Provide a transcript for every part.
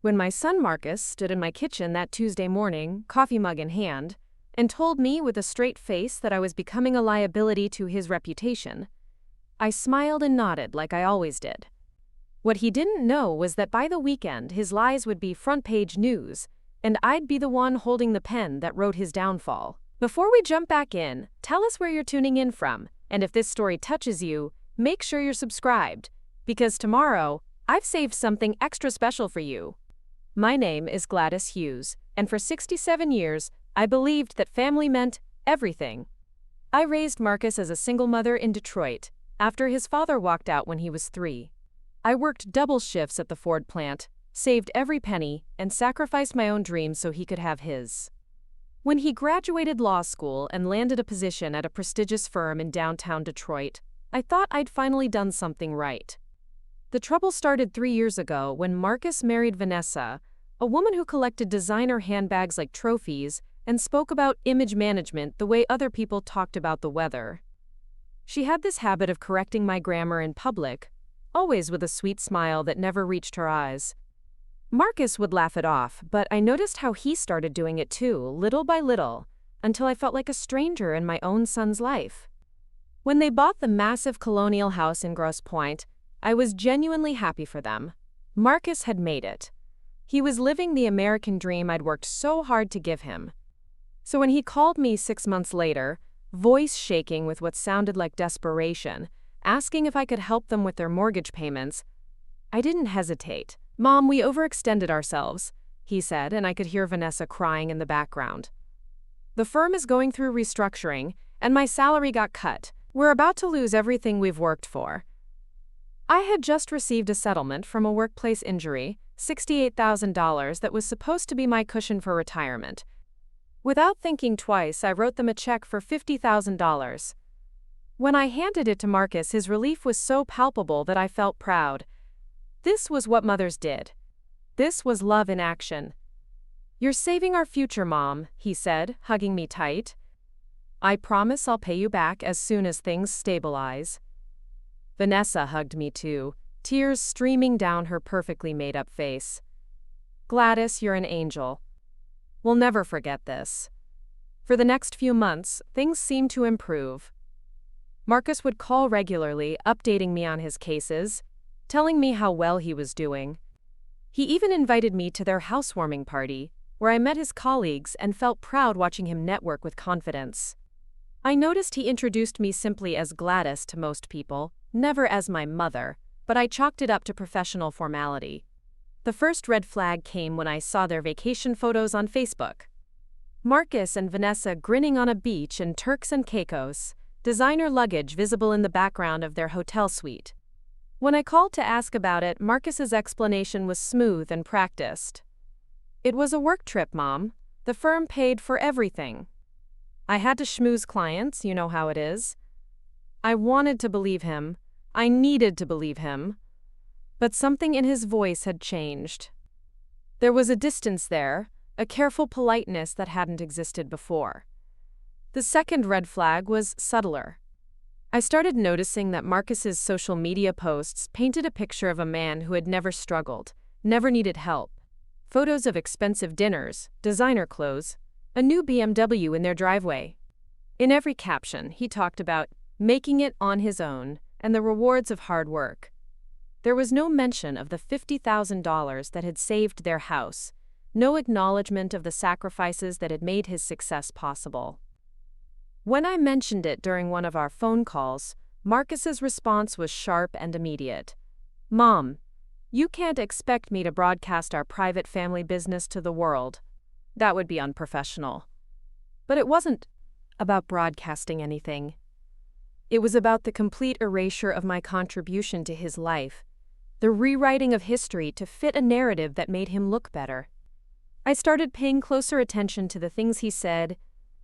When my son Marcus stood in my kitchen that Tuesday morning, coffee mug in hand, and told me with a straight face that I was becoming a liability to his reputation, I smiled and nodded like I always did. What he didn't know was that by the weekend his lies would be front-page news, and I'd be the one holding the pen that wrote his downfall. Before we jump back in, tell us where you're tuning in from, and if this story touches you, make sure you're subscribed, because tomorrow, I've saved something extra special for you. My name is Gladys Hughes, and for 67 years, I believed that family meant everything. I raised Marcus as a single mother in Detroit, after his father walked out when he was 3. I worked double shifts at the Ford plant, saved every penny, and sacrificed my own dreams so he could have his. When he graduated law school and landed a position at a prestigious firm in downtown Detroit, I thought I'd finally done something right. The trouble started 3 years ago when Marcus married Vanessa, a woman who collected designer handbags like trophies and spoke about image management the way other people talked about the weather. She had this habit of correcting my grammar in public, always with a sweet smile that never reached her eyes. Marcus would laugh it off, but I noticed how he started doing it too, little by little, until I felt like a stranger in my own son's life. When they bought the massive colonial house in Grosse Pointe, I was genuinely happy for them. Marcus had made it. He was living the American dream I'd worked so hard to give him. So when he called me 6 months later, voice shaking with what sounded like desperation, asking if I could help them with their mortgage payments, I didn't hesitate. "Mom, we overextended ourselves," he said, and I could hear Vanessa crying in the background. "The firm is going through restructuring, and my salary got cut. We're about to lose everything we've worked for." I had just received a settlement from a workplace injury, $68,000, that was supposed to be my cushion for retirement. Without thinking twice, I wrote them a check for $50,000. When I handed it to Marcus, his relief was so palpable that I felt proud. This was what mothers did. This was love in action. "You're saving our future, Mom," he said, hugging me tight. "I promise I'll pay you back as soon as things stabilize." Vanessa hugged me too, tears streaming down her perfectly made-up face. "Gladys, you're an angel. We'll never forget this." For the next few months, things seemed to improve. Marcus would call regularly, updating me on his cases, telling me how well he was doing. He even invited me to their housewarming party, where I met his colleagues and felt proud watching him network with confidence. I noticed he introduced me simply as Gladys to most people, never as my mother, but I chalked it up to professional formality. The first red flag came when I saw their vacation photos on Facebook. Marcus and Vanessa grinning on a beach in Turks and Caicos, designer luggage visible in the background of their hotel suite. When I called to ask about it, Marcus's explanation was smooth and practiced. "It was a work trip, Mom. The firm paid for everything. I had to schmooze clients, you know how it is." I wanted to believe him. I needed to believe him. But something in his voice had changed. There was a distance there, a careful politeness that hadn't existed before. The second red flag was subtler. I started noticing that Marcus's social media posts painted a picture of a man who had never struggled, never needed help. Photos of expensive dinners, designer clothes, a new BMW in their driveway. In every caption, he talked about making it on his own and the rewards of hard work. There was no mention of the $50,000 that had saved their house, no acknowledgement of the sacrifices that had made his success possible. When I mentioned it during one of our phone calls, Marcus's response was sharp and immediate. "Mom, you can't expect me to broadcast our private family business to the world. That would be unprofessional." But it wasn't about broadcasting anything. It was about the complete erasure of my contribution to his life, the rewriting of history to fit a narrative that made him look better. I started paying closer attention to the things he said,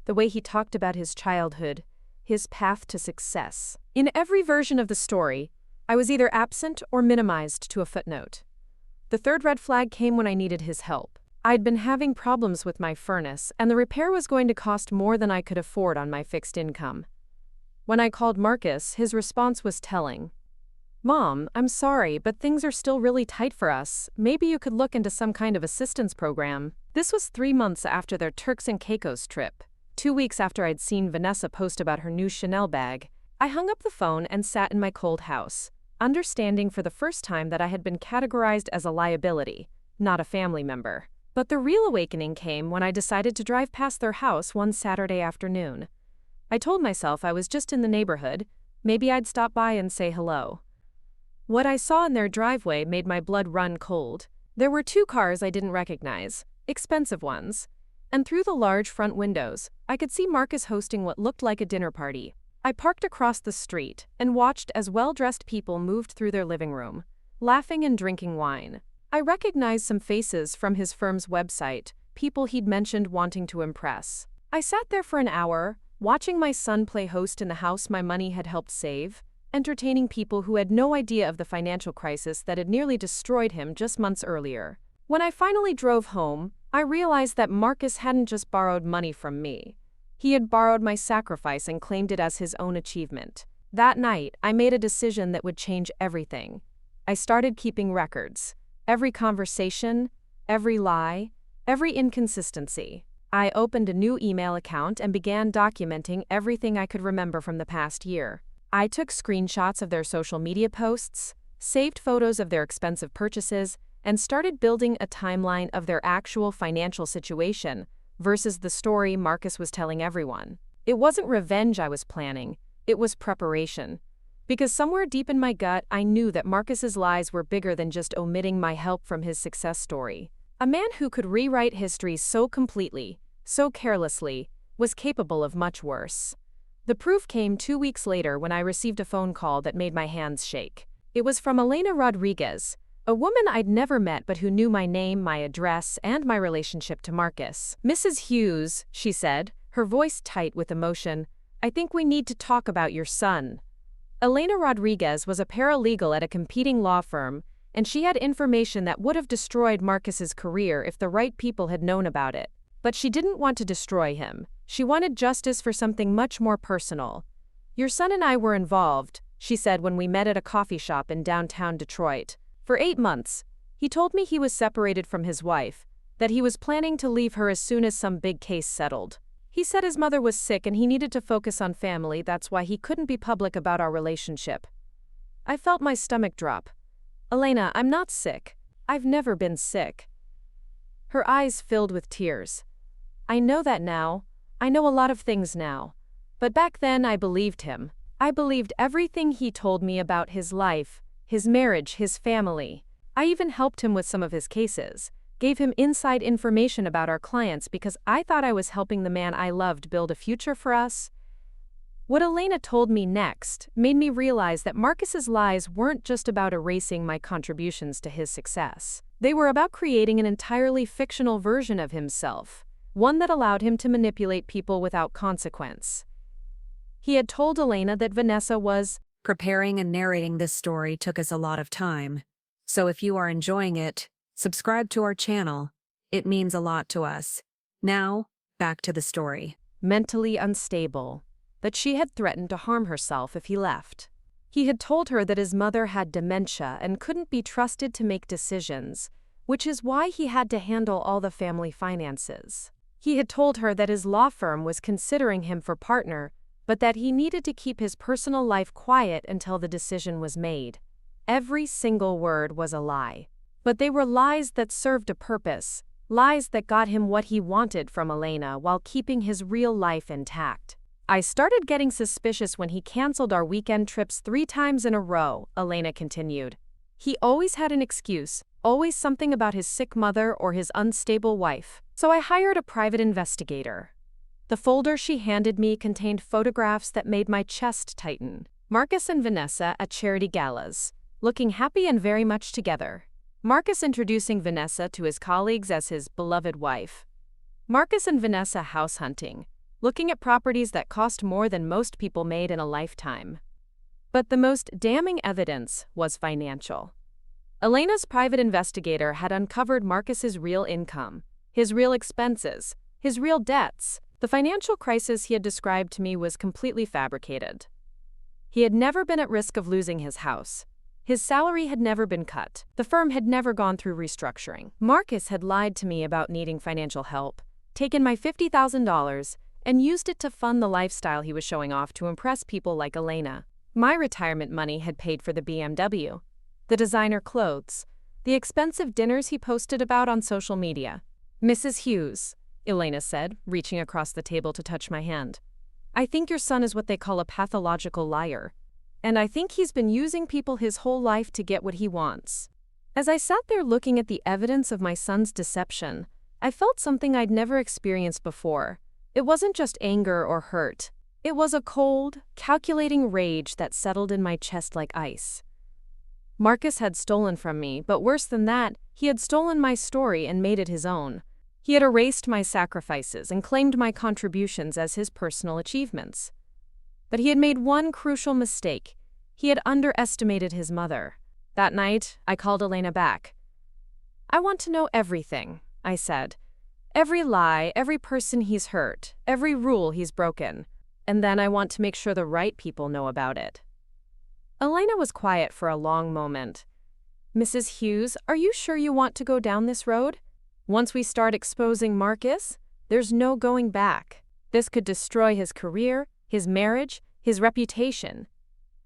the way he talked about his childhood, his path to success. In every version of the story, I was either absent or minimized to a footnote. The third red flag came when I needed his help. I'd been having problems with my furnace, and the repair was going to cost more than I could afford on my fixed income. When I called Marcus, his response was telling. "Mom, I'm sorry, but things are still really tight for us. Maybe you could look into some kind of assistance program." This was 3 months after their Turks and Caicos trip. 2 weeks after I'd seen Vanessa post about her new Chanel bag. I hung up the phone and sat in my cold house, understanding for the first time that I had been categorized as a liability, not a family member. But the real awakening came when I decided to drive past their house one Saturday afternoon. I told myself I was just in the neighborhood, maybe I'd stop by and say hello. What I saw in their driveway made my blood run cold. There were 2 cars I didn't recognize, expensive ones. And through the large front windows, I could see Marcus hosting what looked like a dinner party. I parked across the street and watched as well-dressed people moved through their living room, laughing and drinking wine. I recognized some faces from his firm's website, people he'd mentioned wanting to impress. I sat there for an hour, watching my son play host in the house my money had helped save, entertaining people who had no idea of the financial crisis that had nearly destroyed him just months earlier. When I finally drove home, I realized that Marcus hadn't just borrowed money from me. He had borrowed my sacrifice and claimed it as his own achievement. That night, I made a decision that would change everything. I started keeping records. Every conversation, every lie, every inconsistency. I opened a new email account and began documenting everything I could remember from the past year. I took screenshots of their social media posts, saved photos of their expensive purchases, and started building a timeline of their actual financial situation versus the story Marcus was telling everyone. It wasn't revenge I was planning, it was preparation. Because somewhere deep in my gut, I knew that Marcus's lies were bigger than just omitting my help from his success story. A man who could rewrite history so completely, so carelessly, was capable of much worse. The proof came 2 weeks later when I received a phone call that made my hands shake. It was from Elena Rodriguez, a woman I'd never met but who knew my name, my address, and my relationship to Marcus. "Mrs. Hughes," she said, her voice tight with emotion, "I think we need to talk about your son." Elena Rodriguez was a paralegal at a competing law firm, and she had information that would have destroyed Marcus's career if the right people had known about it. But she didn't want to destroy him. She wanted justice for something much more personal. "Your son and I were involved," she said when we met at a coffee shop in downtown Detroit. "For 8 months, he told me he was separated from his wife, that he was planning to leave her as soon as some big case settled. He said his mother was sick and he needed to focus on family, that's why he couldn't be public about our relationship." I felt my stomach drop. "Elena, I'm not sick. I've never been sick." Her eyes filled with tears. "I know that now. I know a lot of things now. But back then I believed him. I believed everything he told me about his life, his marriage, his family. I even helped him with some of his cases, gave him inside information about our clients because I thought I was helping the man I loved build a future for us." What Elena told me next made me realize that Marcus's lies weren't just about erasing my contributions to his success. They were about creating an entirely fictional version of himself, one that allowed him to manipulate people without consequence. He had told Elena that Vanessa was Preparing and narrating this story took us a lot of time. So if you are enjoying it, subscribe to our channel. It means a lot to us. Now, back to the story. mentally unstable, that she had threatened to harm herself if he left. He had told her that his mother had dementia and couldn't be trusted to make decisions, which is why he had to handle all the family finances. He had told her that his law firm was considering him for partner, but that he needed to keep his personal life quiet until the decision was made. Every single word was a lie. But they were lies that served a purpose, lies that got him what he wanted from Elena while keeping his real life intact. "I started getting suspicious when he canceled our weekend trips 3 times in a row," Elena continued. "He always had an excuse, always something about his sick mother or his unstable wife. So I hired a private investigator." The folder she handed me contained photographs that made my chest tighten. Marcus and Vanessa at charity galas, looking happy and very much together. Marcus introducing Vanessa to his colleagues as his beloved wife. Marcus and Vanessa house hunting, looking at properties that cost more than most people made in a lifetime. But the most damning evidence was financial. Elena's private investigator had uncovered Marcus's real income, his real expenses, his real debts. The financial crisis he had described to me was completely fabricated. He had never been at risk of losing his house. His salary had never been cut. The firm had never gone through restructuring. Marcus had lied to me about needing financial help, taken my $50,000, and used it to fund the lifestyle he was showing off to impress people like Elena. My retirement money had paid for the BMW, the designer clothes, the expensive dinners he posted about on social media. "Mrs. Hughes," Elena said, reaching across the table to touch my hand. "I think your son is what they call a pathological liar. And I think he's been using people his whole life to get what he wants." As I sat there looking at the evidence of my son's deception, I felt something I'd never experienced before. It wasn't just anger or hurt. It was a cold, calculating rage that settled in my chest like ice. Marcus had stolen from me, but worse than that, he had stolen my story and made it his own. He had erased my sacrifices and claimed my contributions as his personal achievements. But he had made one crucial mistake. He had underestimated his mother. That night, I called Elena back. "I want to know everything," I said. "Every lie, every person he's hurt, every rule he's broken. And then I want to make sure the right people know about it." Elena was quiet for a long moment. "Mrs. Hughes, are you sure you want to go down this road? Once we start exposing Marcus, there's no going back. This could destroy his career, his marriage, his reputation."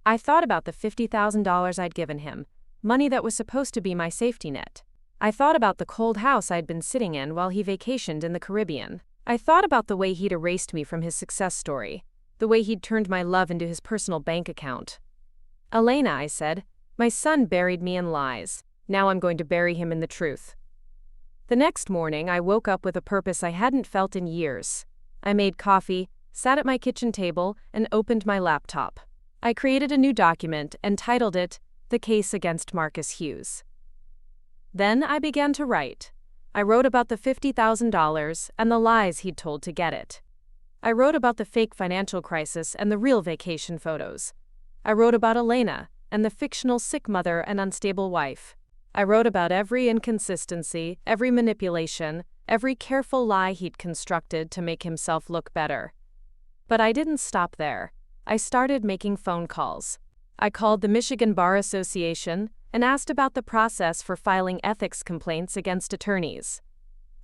I thought about the $50,000 I'd given him, money that was supposed to be my safety net. I thought about the cold house I'd been sitting in while he vacationed in the Caribbean. I thought about the way he'd erased me from his success story, the way he'd turned my love into his personal bank account. "Elena," I said, "my son buried me in lies. Now I'm going to bury him in the truth." The next morning, I woke up with a purpose I hadn't felt in years. I made coffee, sat at my kitchen table, and opened my laptop. I created a new document and titled it, "The Case Against Marcus Hughes." Then I began to write. I wrote about the $50,000 and the lies he'd told to get it. I wrote about the fake financial crisis and the real vacation photos. I wrote about Elena and the fictional sick mother and unstable wife. I wrote about every inconsistency, every manipulation, every careful lie he'd constructed to make himself look better. But I didn't stop there. I started making phone calls. I called the Michigan Bar Association and asked about the process for filing ethics complaints against attorneys.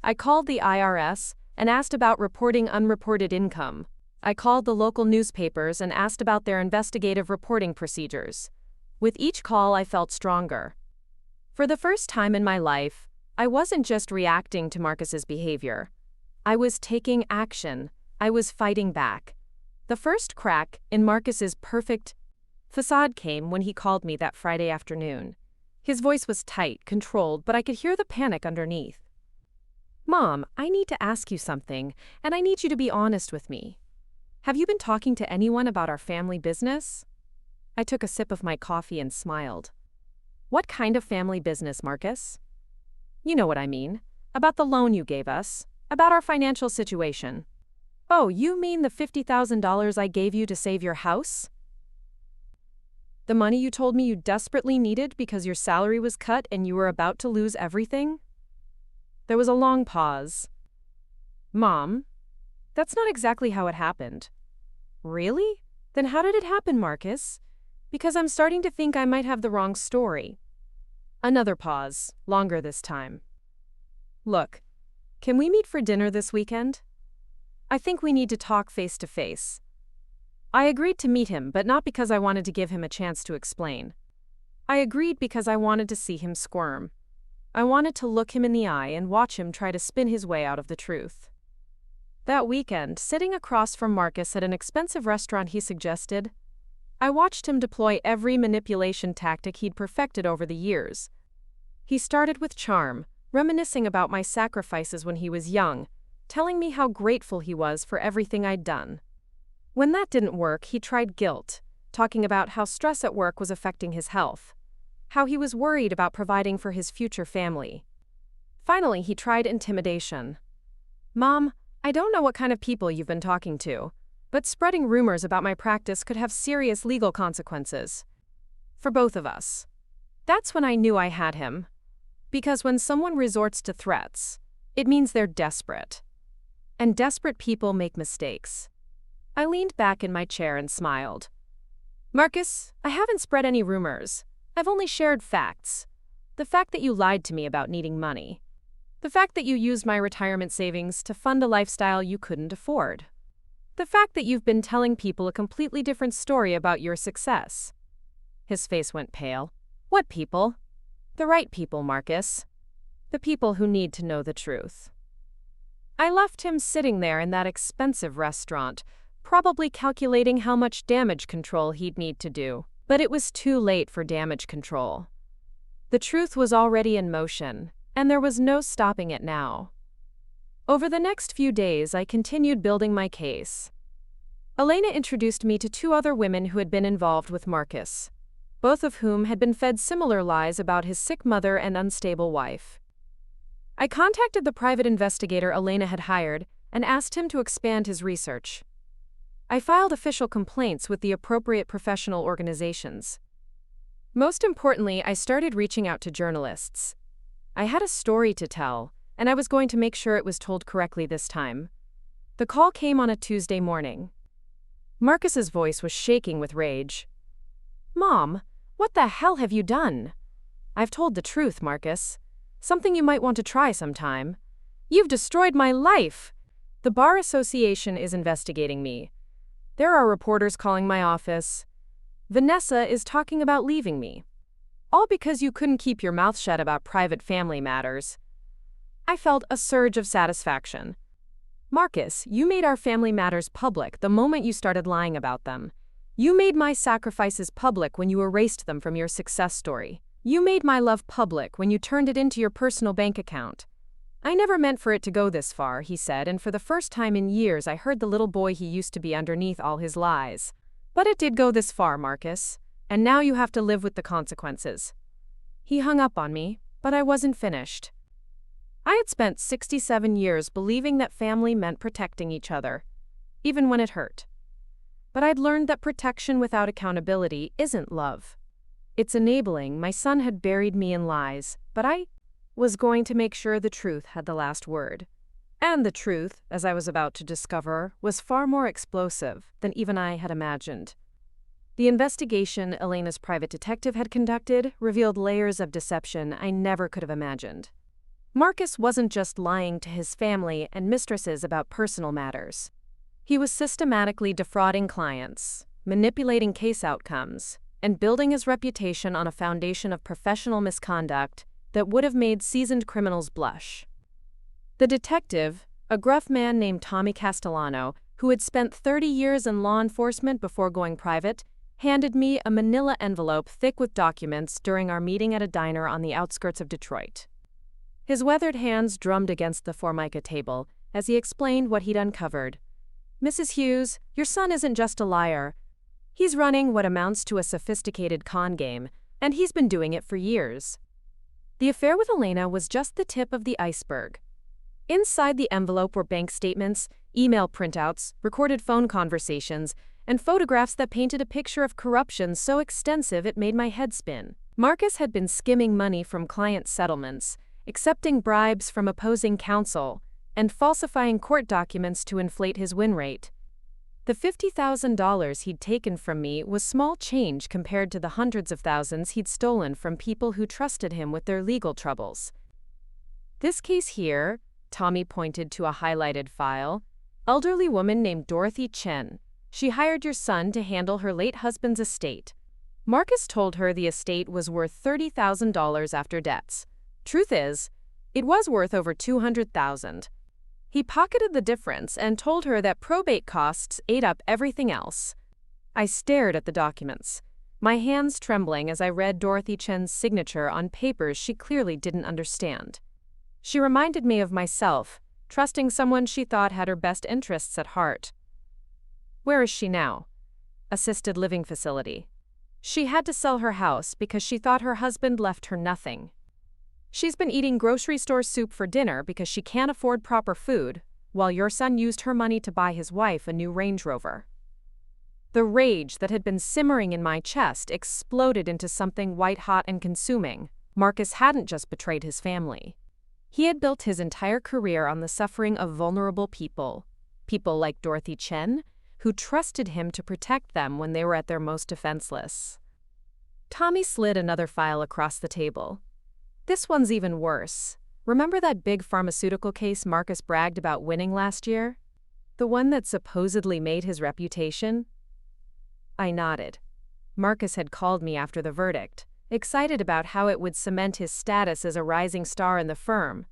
I called the IRS and asked about reporting unreported income. I called the local newspapers and asked about their investigative reporting procedures. With each call, I felt stronger. For the first time in my life, I wasn't just reacting to Marcus's behavior. I was taking action. I was fighting back. The first crack in Marcus's perfect facade came when he called me that Friday afternoon. His voice was tight, controlled, but I could hear the panic underneath. "Mom, I need to ask you something, and I need you to be honest with me. Have you been talking to anyone about our family business?" I took a sip of my coffee and smiled. "What kind of family business, Marcus?" "You know what I mean. About the loan you gave us. About our financial situation." "Oh, you mean the $50,000 I gave you to save your house? The money you told me you desperately needed because your salary was cut and you were about to lose everything?" There was a long pause. "Mom, that's not exactly how it happened." "Really? Then how did it happen, Marcus? Because I'm starting to think I might have the wrong story." Another pause, longer this time. "Look, can we meet for dinner this weekend? I think we need to talk face to face." I agreed to meet him, but not because I wanted to give him a chance to explain. I agreed because I wanted to see him squirm. I wanted to look him in the eye and watch him try to spin his way out of the truth. That weekend, sitting across from Marcus at an expensive restaurant he suggested, I watched him deploy every manipulation tactic he'd perfected over the years. He started with charm, reminiscing about my sacrifices when he was young, telling me how grateful he was for everything I'd done. When that didn't work, he tried guilt, talking about how stress at work was affecting his health, how he was worried about providing for his future family. Finally, he tried intimidation. "Mom, I don't know what kind of people you've been talking to, but spreading rumors about my practice could have serious legal consequences. For both of us." That's when I knew I had him. Because when someone resorts to threats, it means they're desperate. And desperate people make mistakes. I leaned back in my chair and smiled. "Marcus, I haven't spread any rumors. I've only shared facts. The fact that you lied to me about needing money. The fact that you used my retirement savings to fund a lifestyle you couldn't afford. The fact that you've been telling people a completely different story about your success." His face went pale. "What people?" "The right people, Marcus. The people who need to know the truth." I left him sitting there in that expensive restaurant, probably calculating how much damage control he'd need to do. But it was too late for damage control. The truth was already in motion, and there was no stopping it now. Over the next few days, I continued building my case. Elena introduced me to two other women who had been involved with Marcus, both of whom had been fed similar lies about his sick mother and unstable wife. I contacted the private investigator Elena had hired and asked him to expand his research. I filed official complaints with the appropriate professional organizations. Most importantly, I started reaching out to journalists. I had a story to tell, and I was going to make sure it was told correctly this time. The call came on a Tuesday morning. Marcus's voice was shaking with rage. "Mom, what the hell have you done?" "I've told the truth, Marcus. Something you might want to try sometime." "You've destroyed my life!" "The Bar Association is investigating me. There are reporters calling my office. Vanessa is talking about leaving me. All because you couldn't keep your mouth shut about private family matters." I felt a surge of satisfaction. "Marcus, you made our family matters public the moment you started lying about them. You made my sacrifices public when you erased them from your success story. You made my love public when you turned it into your personal bank account." "I never meant for it to go this far," he said, and for the first time in years I heard the little boy he used to be underneath all his lies. "But it did go this far, Marcus, and now you have to live with the consequences." He hung up on me, but I wasn't finished. I had spent 67 years believing that family meant protecting each other, even when it hurt. But I'd learned that protection without accountability isn't love. It's enabling. My son had buried me in lies, but I was going to make sure the truth had the last word. And the truth, as I was about to discover, was far more explosive than even I had imagined. The investigation Elena's private detective had conducted revealed layers of deception I never could have imagined. Marcus wasn't just lying to his family and mistresses about personal matters. He was systematically defrauding clients, manipulating case outcomes, and building his reputation on a foundation of professional misconduct that would have made seasoned criminals blush. The detective, a gruff man named Tommy Castellano, who had spent 30 years in law enforcement before going private, handed me a manila envelope thick with documents during our meeting at a diner on the outskirts of Detroit. His weathered hands drummed against the formica table as he explained what he'd uncovered. "Mrs. Hughes, your son isn't just a liar. He's running what amounts to a sophisticated con game, and he's been doing it for years." The affair with Elena was just the tip of the iceberg. Inside the envelope were bank statements, email printouts, recorded phone conversations, and photographs that painted a picture of corruption so extensive it made my head spin. Marcus had been skimming money from client settlements, accepting bribes from opposing counsel, and falsifying court documents to inflate his win rate. The $50,000 he'd taken from me was small change compared to the hundreds of thousands he'd stolen from people who trusted him with their legal troubles. This case here, Tommy pointed to a highlighted file, elderly woman named Dorothy Chen. She hired your son to handle her late husband's estate. Marcus told her the estate was worth $30,000 after debts. Truth is, it was worth over $200,000. He pocketed the difference and told her that probate costs ate up everything else. I stared at the documents, my hands trembling as I read Dorothy Chen's signature on papers she clearly didn't understand. She reminded me of myself, trusting someone she thought had her best interests at heart. Where is she now? Assisted living facility. She had to sell her house because she thought her husband left her nothing. She's been eating grocery store soup for dinner because she can't afford proper food, while your son used her money to buy his wife a new Range Rover. The rage that had been simmering in my chest exploded into something white-hot and consuming. Marcus hadn't just betrayed his family. He had built his entire career on the suffering of vulnerable people. People like Dorothy Chen, who trusted him to protect them when they were at their most defenseless. Tommy slid another file across the table. This one's even worse. Remember that big pharmaceutical case Marcus bragged about winning last year? The one that supposedly made his reputation? I nodded. Marcus had called me after the verdict, excited about how it would cement his status as a rising star in the firm.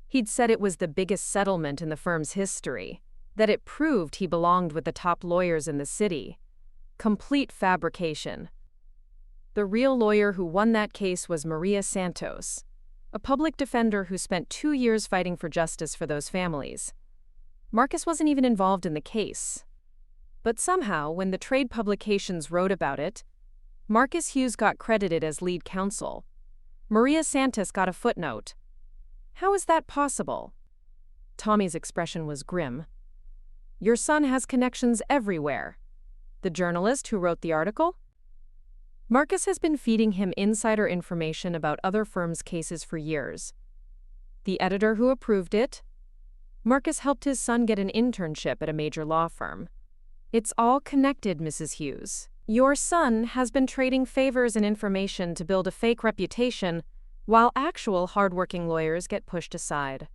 He'd said it was the biggest settlement in the firm's history, that it proved he belonged with the top lawyers in the city. Complete fabrication. The real lawyer who won that case was Maria Santos, a public defender who spent 2 years fighting for justice for those families. Marcus wasn't even involved in the case. But somehow, when the trade publications wrote about it, Marcus Hughes got credited as lead counsel. Maria Santos got a footnote. How is that possible? Tommy's expression was grim. Your son has connections everywhere. The journalist who wrote the article? Marcus has been feeding him insider information about other firms' cases for years. The editor who approved it? Marcus helped his son get an internship at a major law firm. It's all connected, Mrs. Hughes. Your son has been trading favors and information to build a fake reputation, while actual hardworking lawyers get pushed aside.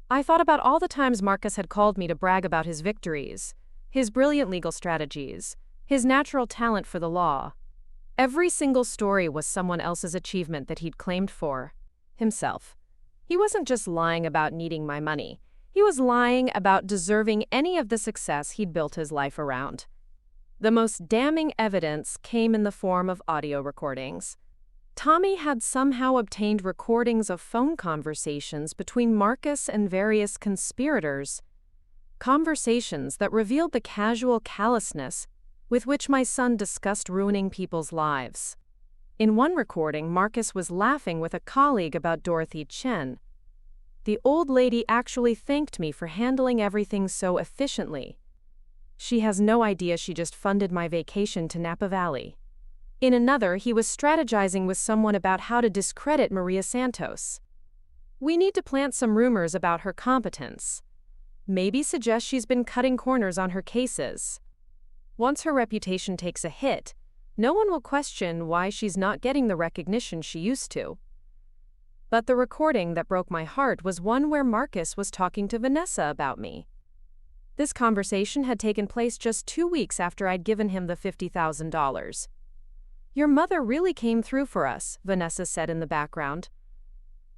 I thought about all the times Marcus had called me to brag about his victories, his brilliant legal strategies, his natural talent for the law. Every single story was someone else's achievement that he'd claimed for himself. He wasn't just lying about needing my money. He was lying about deserving any of the success he'd built his life around. The most damning evidence came in the form of audio recordings. Tommy had somehow obtained recordings of phone conversations between Marcus and various conspirators. Conversations that revealed the casual callousness with which my son discussed ruining people's lives. In one recording, Marcus was laughing with a colleague about Dorothy Chen. The old lady actually thanked me for handling everything so efficiently. She has no idea she just funded my vacation to Napa Valley. In another, he was strategizing with someone about how to discredit Maria Santos. We need to plant some rumors about her competence. Maybe suggest she's been cutting corners on her cases. Once her reputation takes a hit, no one will question why she's not getting the recognition she used to. But the recording that broke my heart was one where Marcus was talking to Vanessa about me. This conversation had taken place just 2 weeks after I'd given him the $50,000. Your mother really came through for us, Vanessa said in the background.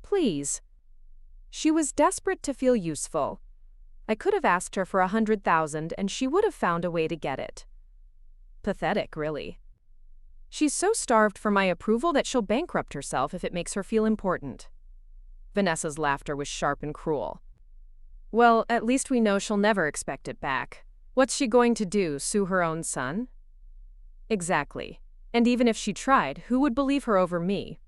Please. She was desperate to feel useful. I could have asked her for $100,000 and she would have found a way to get it. Pathetic, really. She's so starved for my approval that she'll bankrupt herself if it makes her feel important. Vanessa's laughter was sharp and cruel. Well, at least we know she'll never expect it back. What's she going to do, sue her own son? Exactly. And even if she tried, who would believe her over me?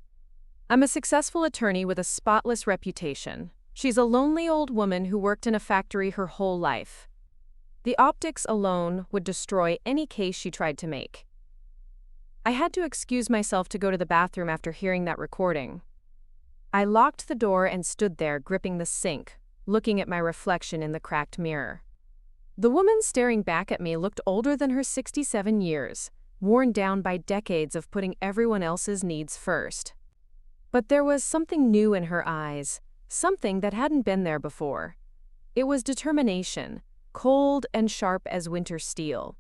I'm a successful attorney with a spotless reputation. She's a lonely old woman who worked in a factory her whole life. The optics alone would destroy any case she tried to make. I had to excuse myself to go to the bathroom after hearing that recording. I locked the door and stood there gripping the sink, looking at my reflection in the cracked mirror. The woman staring back at me looked older than her 67 years, worn down by decades of putting everyone else's needs first. But there was something new in her eyes, something that hadn't been there before. It was determination, cold and sharp as winter steel.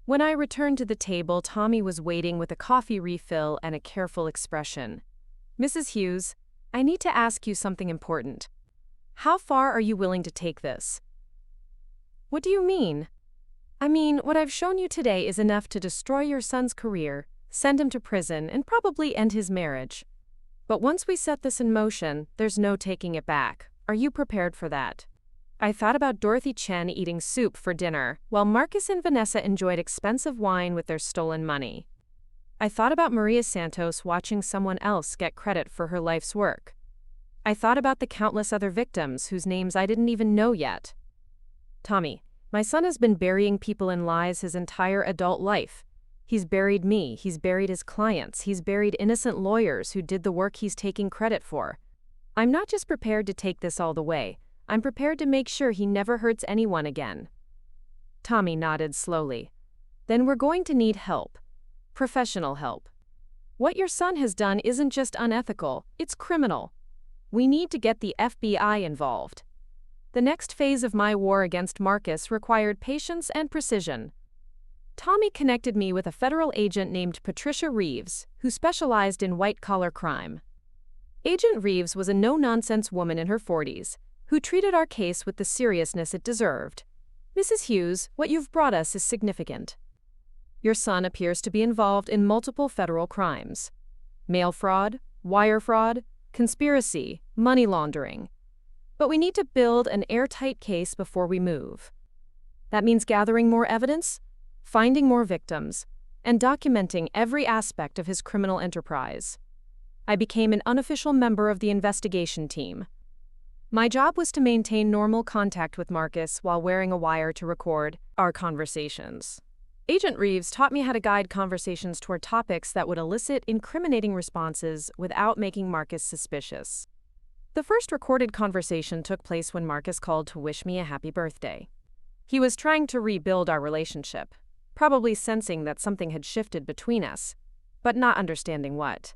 When I returned to the table, Tommy was waiting with a coffee refill and a careful expression. Mrs. Hughes, I need to ask you something important. How far are you willing to take this? What do you mean? I mean, what I've shown you today is enough to destroy your son's career, send him to prison, and probably end his marriage. But once we set this in motion, there's no taking it back. Are you prepared for that? I thought about Dorothy Chen eating soup for dinner, while Marcus and Vanessa enjoyed expensive wine with their stolen money. I thought about Maria Santos watching someone else get credit for her life's work. I thought about the countless other victims whose names I didn't even know yet. Tommy, my son has been burying people in lies his entire adult life. He's buried me, he's buried his clients, he's buried innocent lawyers who did the work he's taking credit for. I'm not just prepared to take this all the way, I'm prepared to make sure he never hurts anyone again. Tommy nodded slowly. Then we're going to need help. Professional help. What your son has done isn't just unethical, it's criminal. We need to get the FBI involved. The next phase of my war against Marcus required patience and precision. Tommy connected me with a federal agent named Patricia Reeves, who specialized in white-collar crime. Agent Reeves was a no-nonsense woman in her 40s, who treated our case with the seriousness it deserved. Mrs. Hughes, what you've brought us is significant. Your son appears to be involved in multiple federal crimes: mail fraud, wire fraud, conspiracy, money laundering. But we need to build an airtight case before we move. That means gathering more evidence, finding more victims, and documenting every aspect of his criminal enterprise. I became an unofficial member of the investigation team. My job was to maintain normal contact with Marcus while wearing a wire to record our conversations. Agent Reeves taught me how to guide conversations toward topics that would elicit incriminating responses without making Marcus suspicious. The first recorded conversation took place when Marcus called to wish me a happy birthday. He was trying to rebuild our relationship, probably sensing that something had shifted between us, but not understanding what.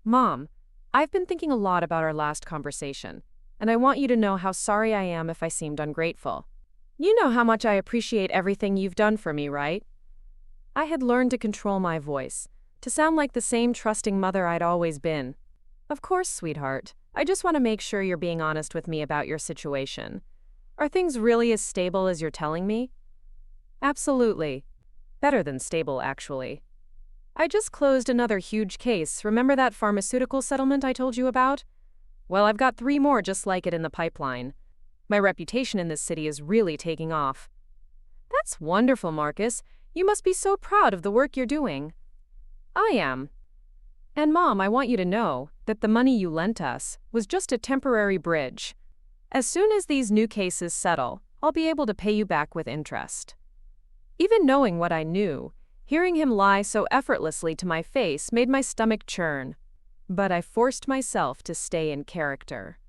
Mom, I've been thinking a lot about our last conversation, and I want you to know how sorry I am if I seemed ungrateful. You know how much I appreciate everything you've done for me, right? I had learned to control my voice, to sound like the same trusting mother I'd always been. Of course, sweetheart. I just want to make sure you're being honest with me about your situation. Are things really as stable as you're telling me? Absolutely. Better than stable, actually. I just closed another huge case. Remember that pharmaceutical settlement I told you about? Well, I've got 3 more just like it in the pipeline. My reputation in this city is really taking off. That's wonderful, Marcus. You must be so proud of the work you're doing. I am. And Mom, I want you to know that the money you lent us was just a temporary bridge. As soon as these new cases settle, I'll be able to pay you back with interest. Even knowing what I knew, hearing him lie so effortlessly to my face made my stomach churn. But I forced myself to stay in character.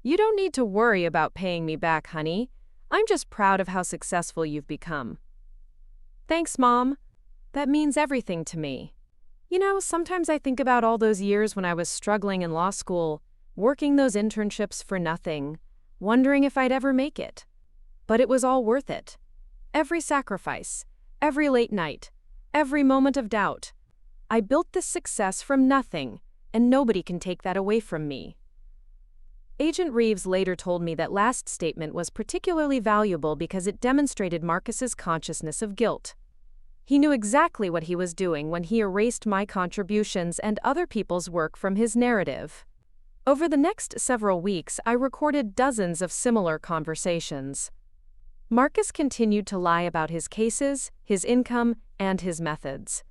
You don't need to worry about paying me back, honey. I'm just proud of how successful you've become. Thanks, Mom. That means everything to me. You know, sometimes I think about all those years when I was struggling in law school, working those internships for nothing, wondering if I'd ever make it. But it was all worth it. Every sacrifice, every late night, every moment of doubt. I built this success from nothing, and nobody can take that away from me. Agent Reeves later told me that last statement was particularly valuable because it demonstrated Marcus's consciousness of guilt. He knew exactly what he was doing when he erased my contributions and other people's work from his narrative. Over the next several weeks, I recorded dozens of similar conversations. Marcus continued to lie about his cases, his income, and his methods.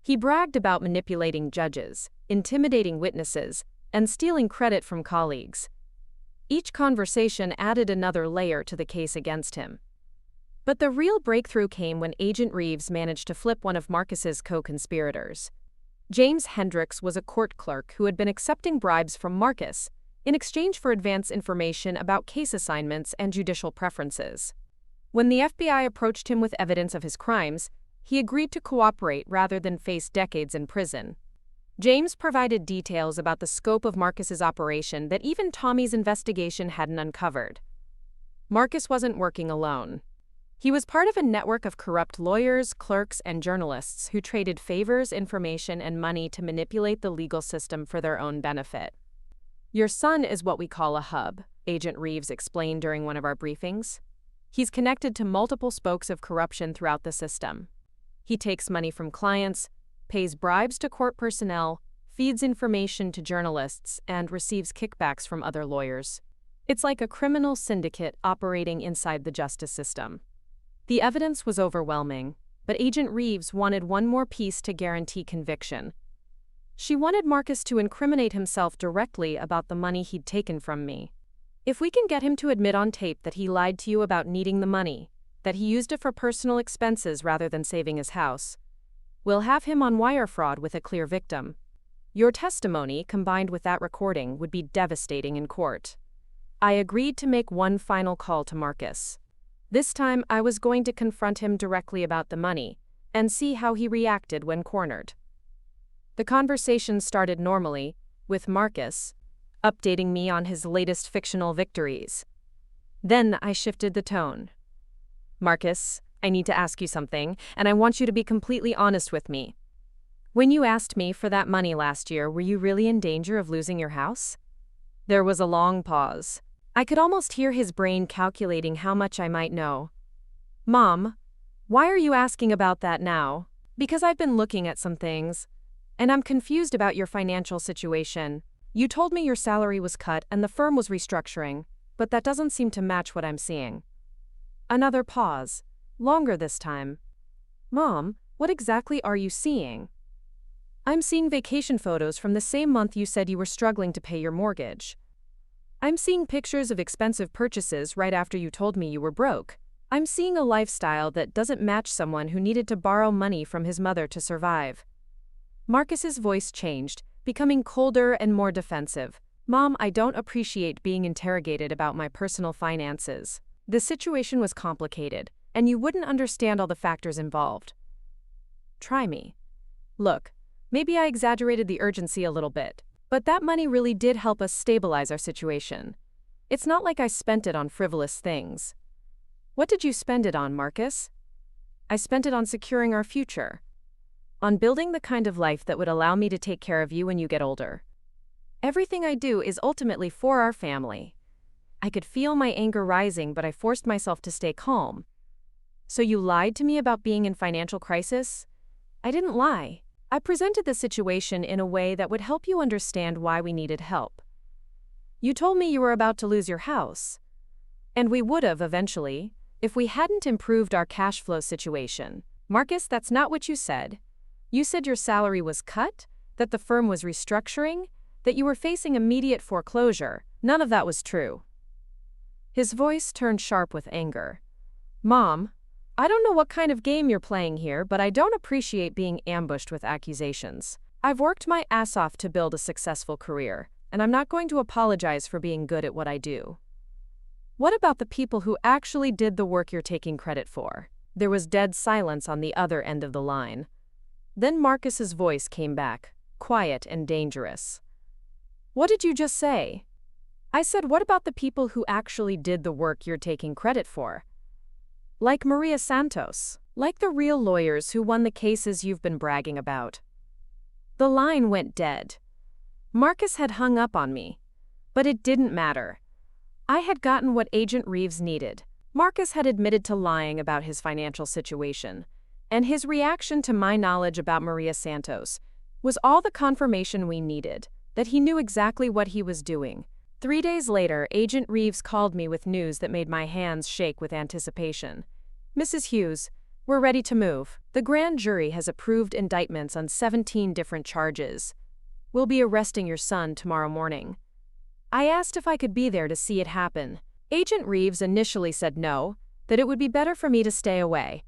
He bragged about manipulating judges, intimidating witnesses, and stealing credit from colleagues. Each conversation added another layer to the case against him. But the real breakthrough came when Agent Reeves managed to flip one of Marcus's co-conspirators. James Hendricks was a court clerk who had been accepting bribes from Marcus in exchange for advance information about case assignments and judicial preferences. When the FBI approached him with evidence of his crimes, he agreed to cooperate rather than face decades in prison. James provided details about the scope of Marcus's operation that even Tommy's investigation hadn't uncovered. Marcus wasn't working alone. He was part of a network of corrupt lawyers, clerks, and journalists who traded favors, information, and money to manipulate the legal system for their own benefit. Your son is what we call a hub, Agent Reeves explained during one of our briefings. He's connected to multiple spokes of corruption throughout the system. He takes money from clients, pays bribes to court personnel, feeds information to journalists, and receives kickbacks from other lawyers. It's like a criminal syndicate operating inside the justice system. The evidence was overwhelming, but Agent Reeves wanted one more piece to guarantee conviction. She wanted Marcus to incriminate himself directly about the money he'd taken from me. If we can get him to admit on tape that he lied to you about needing the money, that he used it for personal expenses rather than saving his house, we'll have him on wire fraud with a clear victim. Your testimony, combined with that recording, would be devastating in court. I agreed to make one final call to Marcus. This time, I was going to confront him directly about the money, and see how he reacted when cornered. The conversation started normally, with Marcus updating me on his latest fictional victories. Then I shifted the tone. Marcus, I need to ask you something, and I want you to be completely honest with me. When you asked me for that money last year, were you really in danger of losing your house? There was a long pause. I could almost hear his brain calculating how much I might know. Mom, why are you asking about that now? Because I've been looking at some things, and I'm confused about your financial situation. You told me your salary was cut and the firm was restructuring, but that doesn't seem to match what I'm seeing. Another pause, longer this time. Mom, what exactly are you seeing? I'm seeing vacation photos from the same month you said you were struggling to pay your mortgage. I'm seeing pictures of expensive purchases right after you told me you were broke. I'm seeing a lifestyle that doesn't match someone who needed to borrow money from his mother to survive. Marcus's voice changed, becoming colder and more defensive. Mom, I don't appreciate being interrogated about my personal finances. The situation was complicated, and you wouldn't understand all the factors involved. Try me. Look, maybe I exaggerated the urgency a little bit, but that money really did help us stabilize our situation. It's not like I spent it on frivolous things. What did you spend it on, Marcus? I spent it on securing our future. On building the kind of life that would allow me to take care of you when you get older. Everything I do is ultimately for our family. I could feel my anger rising, but I forced myself to stay calm. So you lied to me about being in financial crisis? I didn't lie. I presented the situation in a way that would help you understand why we needed help. You told me you were about to lose your house. And we would have eventually, if we hadn't improved our cash flow situation. Marcus, that's not what you said. You said your salary was cut, that the firm was restructuring, that you were facing immediate foreclosure. None of that was true. His voice turned sharp with anger. Mom, I don't know what kind of game you're playing here, but I don't appreciate being ambushed with accusations. I've worked my ass off to build a successful career, and I'm not going to apologize for being good at what I do. What about the people who actually did the work you're taking credit for? There was dead silence on the other end of the line. Then Marcus's voice came back, quiet and dangerous. What did you just say? I said, what about the people who actually did the work you're taking credit for? Like Maria Santos, like the real lawyers who won the cases you've been bragging about. The line went dead. Marcus had hung up on me. But it didn't matter. I had gotten what Agent Reeves needed. Marcus had admitted to lying about his financial situation, and his reaction to my knowledge about Maria Santos was all the confirmation we needed, that he knew exactly what he was doing. 3 days later, Agent Reeves called me with news that made my hands shake with anticipation. Mrs. Hughes, we're ready to move. The grand jury has approved indictments on 17 different charges. We'll be arresting your son tomorrow morning. I asked if I could be there to see it happen. Agent Reeves initially said no, that it would be better for me to stay away.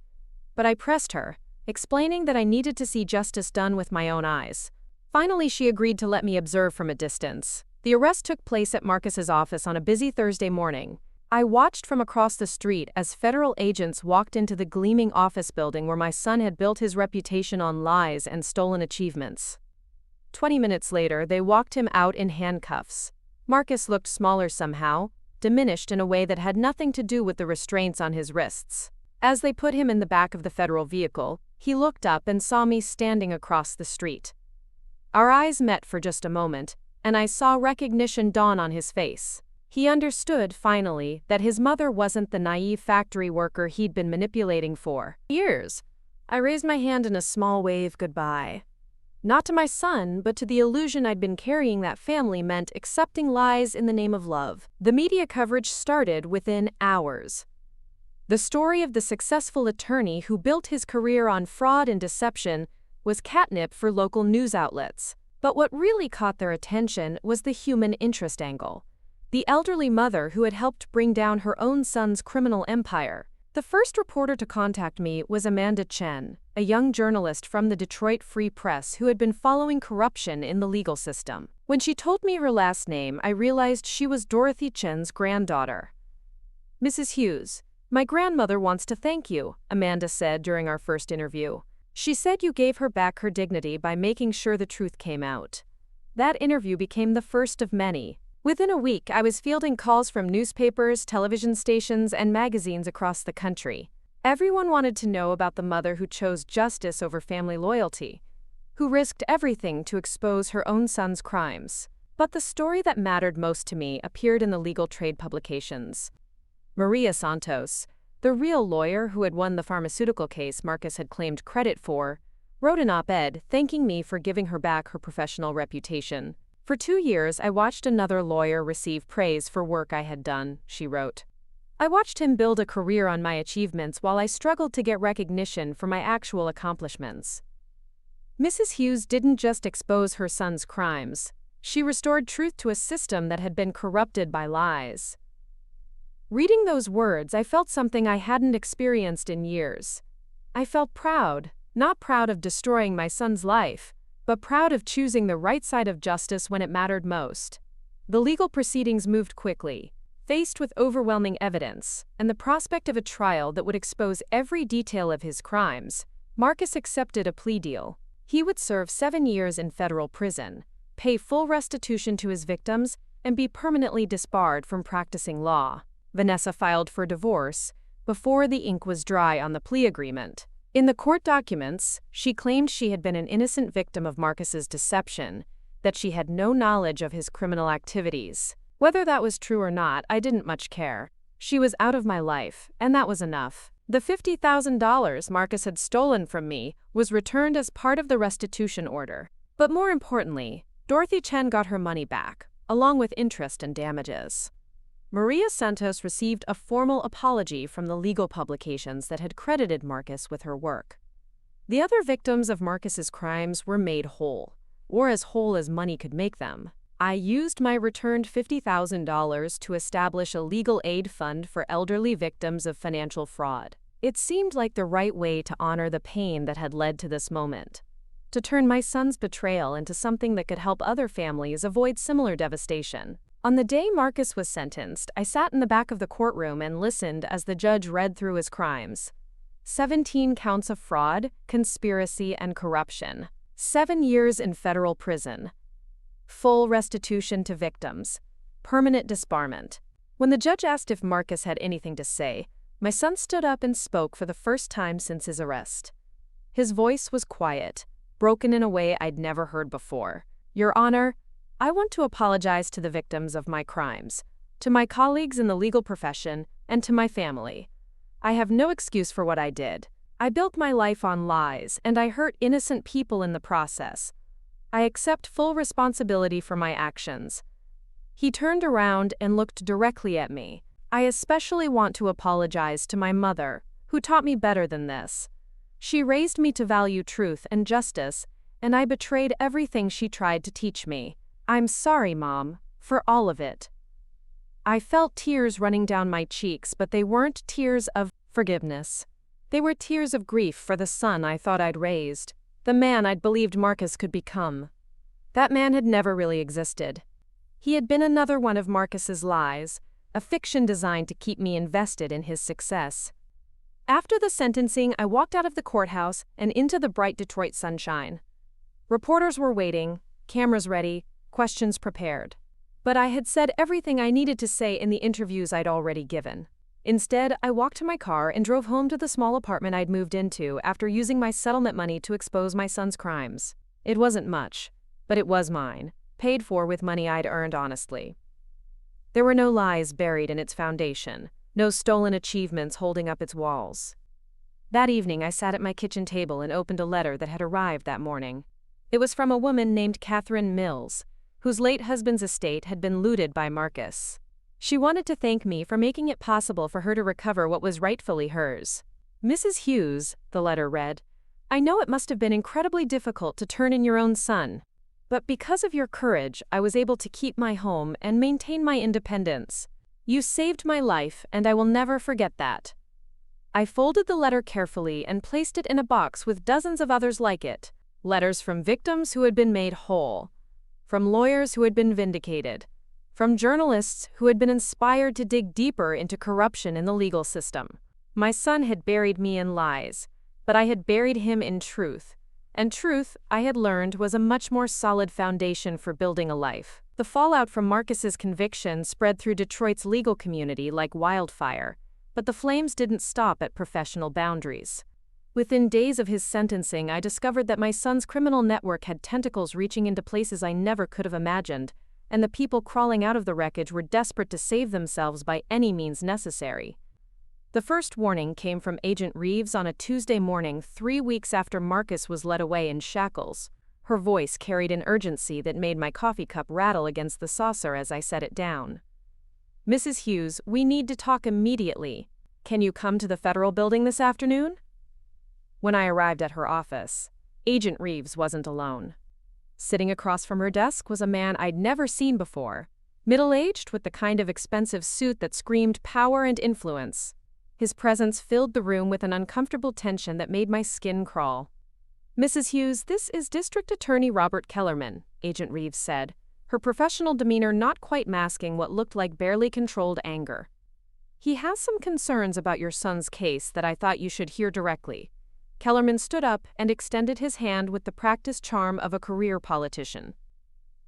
But I pressed her, explaining that I needed to see justice done with my own eyes. Finally, she agreed to let me observe from a distance. The arrest took place at Marcus's office on a busy Thursday morning. I watched from across the street as federal agents walked into the gleaming office building where my son had built his reputation on lies and stolen achievements. 20 minutes later, they walked him out in handcuffs. Marcus looked smaller somehow, diminished in a way that had nothing to do with the restraints on his wrists. As they put him in the back of the federal vehicle, he looked up and saw me standing across the street. Our eyes met for just a moment, and I saw recognition dawn on his face. He understood, finally, that his mother wasn't the naive factory worker he'd been manipulating for years. I raised my hand in a small wave goodbye. Not to my son, but to the illusion I'd been carrying that family meant accepting lies in the name of love. The media coverage started within hours. The story of the successful attorney who built his career on fraud and deception was catnip for local news outlets. But what really caught their attention was the human interest angle. The elderly mother who had helped bring down her own son's criminal empire. The first reporter to contact me was Amanda Chen, a young journalist from the Detroit Free Press who had been following corruption in the legal system. When she told me her last name, I realized she was Dorothy Chen's granddaughter. Mrs. Hughes, my grandmother wants to thank you, Amanda said during our first interview. She said you gave her back her dignity by making sure the truth came out. That interview became the first of many. Within a week, I was fielding calls from newspapers, television stations, and magazines across the country. Everyone wanted to know about the mother who chose justice over family loyalty, who risked everything to expose her own son's crimes. But the story that mattered most to me appeared in the legal trade publications. Maria Santos, the real lawyer who had won the pharmaceutical case Marcus had claimed credit for, wrote an op-ed thanking me for giving her back her professional reputation. For 2 years, I watched another lawyer receive praise for work I had done, she wrote. I watched him build a career on my achievements while I struggled to get recognition for my actual accomplishments. Mrs. Hughes didn't just expose her son's crimes. She restored truth to a system that had been corrupted by lies. Reading those words, I felt something I hadn't experienced in years. I felt proud, not proud of destroying my son's life, but proud of choosing the right side of justice when it mattered most. The legal proceedings moved quickly, faced with overwhelming evidence and the prospect of a trial that would expose every detail of his crimes. Marcus accepted a plea deal. He would serve 7 years in federal prison, pay full restitution to his victims, and be permanently disbarred from practicing law. Vanessa filed for divorce before the ink was dry on the plea agreement. In the court documents, she claimed she had been an innocent victim of Marcus's deception, that she had no knowledge of his criminal activities. Whether that was true or not, I didn't much care. She was out of my life, and that was enough. The $50,000 Marcus had stolen from me was returned as part of the restitution order. But more importantly, Dorothy Chen got her money back, along with interest and damages. Maria Santos received a formal apology from the legal publications that had credited Marcus with her work. The other victims of Marcus's crimes were made whole, or as whole as money could make them. I used my returned $50,000 to establish a legal aid fund for elderly victims of financial fraud. It seemed like the right way to honor the pain that had led to this moment, to turn my son's betrayal into something that could help other families avoid similar devastation. On the day Marcus was sentenced, I sat in the back of the courtroom and listened as the judge read through his crimes. 17 counts of fraud, conspiracy, and corruption. 7 years in federal prison. Full restitution to victims. Permanent disbarment. When the judge asked if Marcus had anything to say, my son stood up and spoke for the first time since his arrest. His voice was quiet, broken in a way I'd never heard before. Your Honor, I want to apologize to the victims of my crimes, to my colleagues in the legal profession, and to my family. I have no excuse for what I did. I built my life on lies, and I hurt innocent people in the process. I accept full responsibility for my actions. He turned around and looked directly at me. I especially want to apologize to my mother, who taught me better than this. She raised me to value truth and justice, and I betrayed everything she tried to teach me. I'm sorry, Mom, for all of it. I felt tears running down my cheeks, but they weren't tears of forgiveness. They were tears of grief for the son I thought I'd raised, the man I'd believed Marcus could become. That man had never really existed. He had been another one of Marcus's lies, a fiction designed to keep me invested in his success. After the sentencing, I walked out of the courthouse and into the bright Detroit sunshine. Reporters were waiting, cameras ready, questions prepared. But I had said everything I needed to say in the interviews I'd already given. Instead, I walked to my car and drove home to the small apartment I'd moved into after using my settlement money to expose my son's crimes. It wasn't much, but it was mine, paid for with money I'd earned honestly. There were no lies buried in its foundation, no stolen achievements holding up its walls. That evening, I sat at my kitchen table and opened a letter that had arrived that morning. It was from a woman named Catherine Mills, whose late husband's estate had been looted by Marcus. She wanted to thank me for making it possible for her to recover what was rightfully hers. Mrs. Hughes, the letter read, I know it must have been incredibly difficult to turn in your own son, but because of your courage, I was able to keep my home and maintain my independence. You saved my life, and I will never forget that. I folded the letter carefully and placed it in a box with dozens of others like it, letters from victims who had been made whole, from lawyers who had been vindicated, from journalists who had been inspired to dig deeper into corruption in the legal system. My son had buried me in lies, but I had buried him in truth. And truth, I had learned, was a much more solid foundation for building a life. The fallout from Marcus's conviction spread through Detroit's legal community like wildfire, but the flames didn't stop at professional boundaries. Within days of his sentencing, I discovered that my son's criminal network had tentacles reaching into places I never could have imagined, and the people crawling out of the wreckage were desperate to save themselves by any means necessary. The first warning came from Agent Reeves on a Tuesday morning 3 weeks after Marcus was led away in shackles. Her voice carried an urgency that made my coffee cup rattle against the saucer as I set it down. "Mrs. Hughes, we need to talk immediately. Can you come to the federal building this afternoon?" When I arrived at her office, Agent Reeves wasn't alone. Sitting across from her desk was a man I'd never seen before, middle-aged with the kind of expensive suit that screamed power and influence. His presence filled the room with an uncomfortable tension that made my skin crawl. "Mrs. Hughes, this is District Attorney Robert Kellerman," Agent Reeves said, her professional demeanor not quite masking what looked like barely controlled anger. "He has some concerns about your son's case that I thought you should hear directly." Kellerman stood up and extended his hand with the practiced charm of a career politician.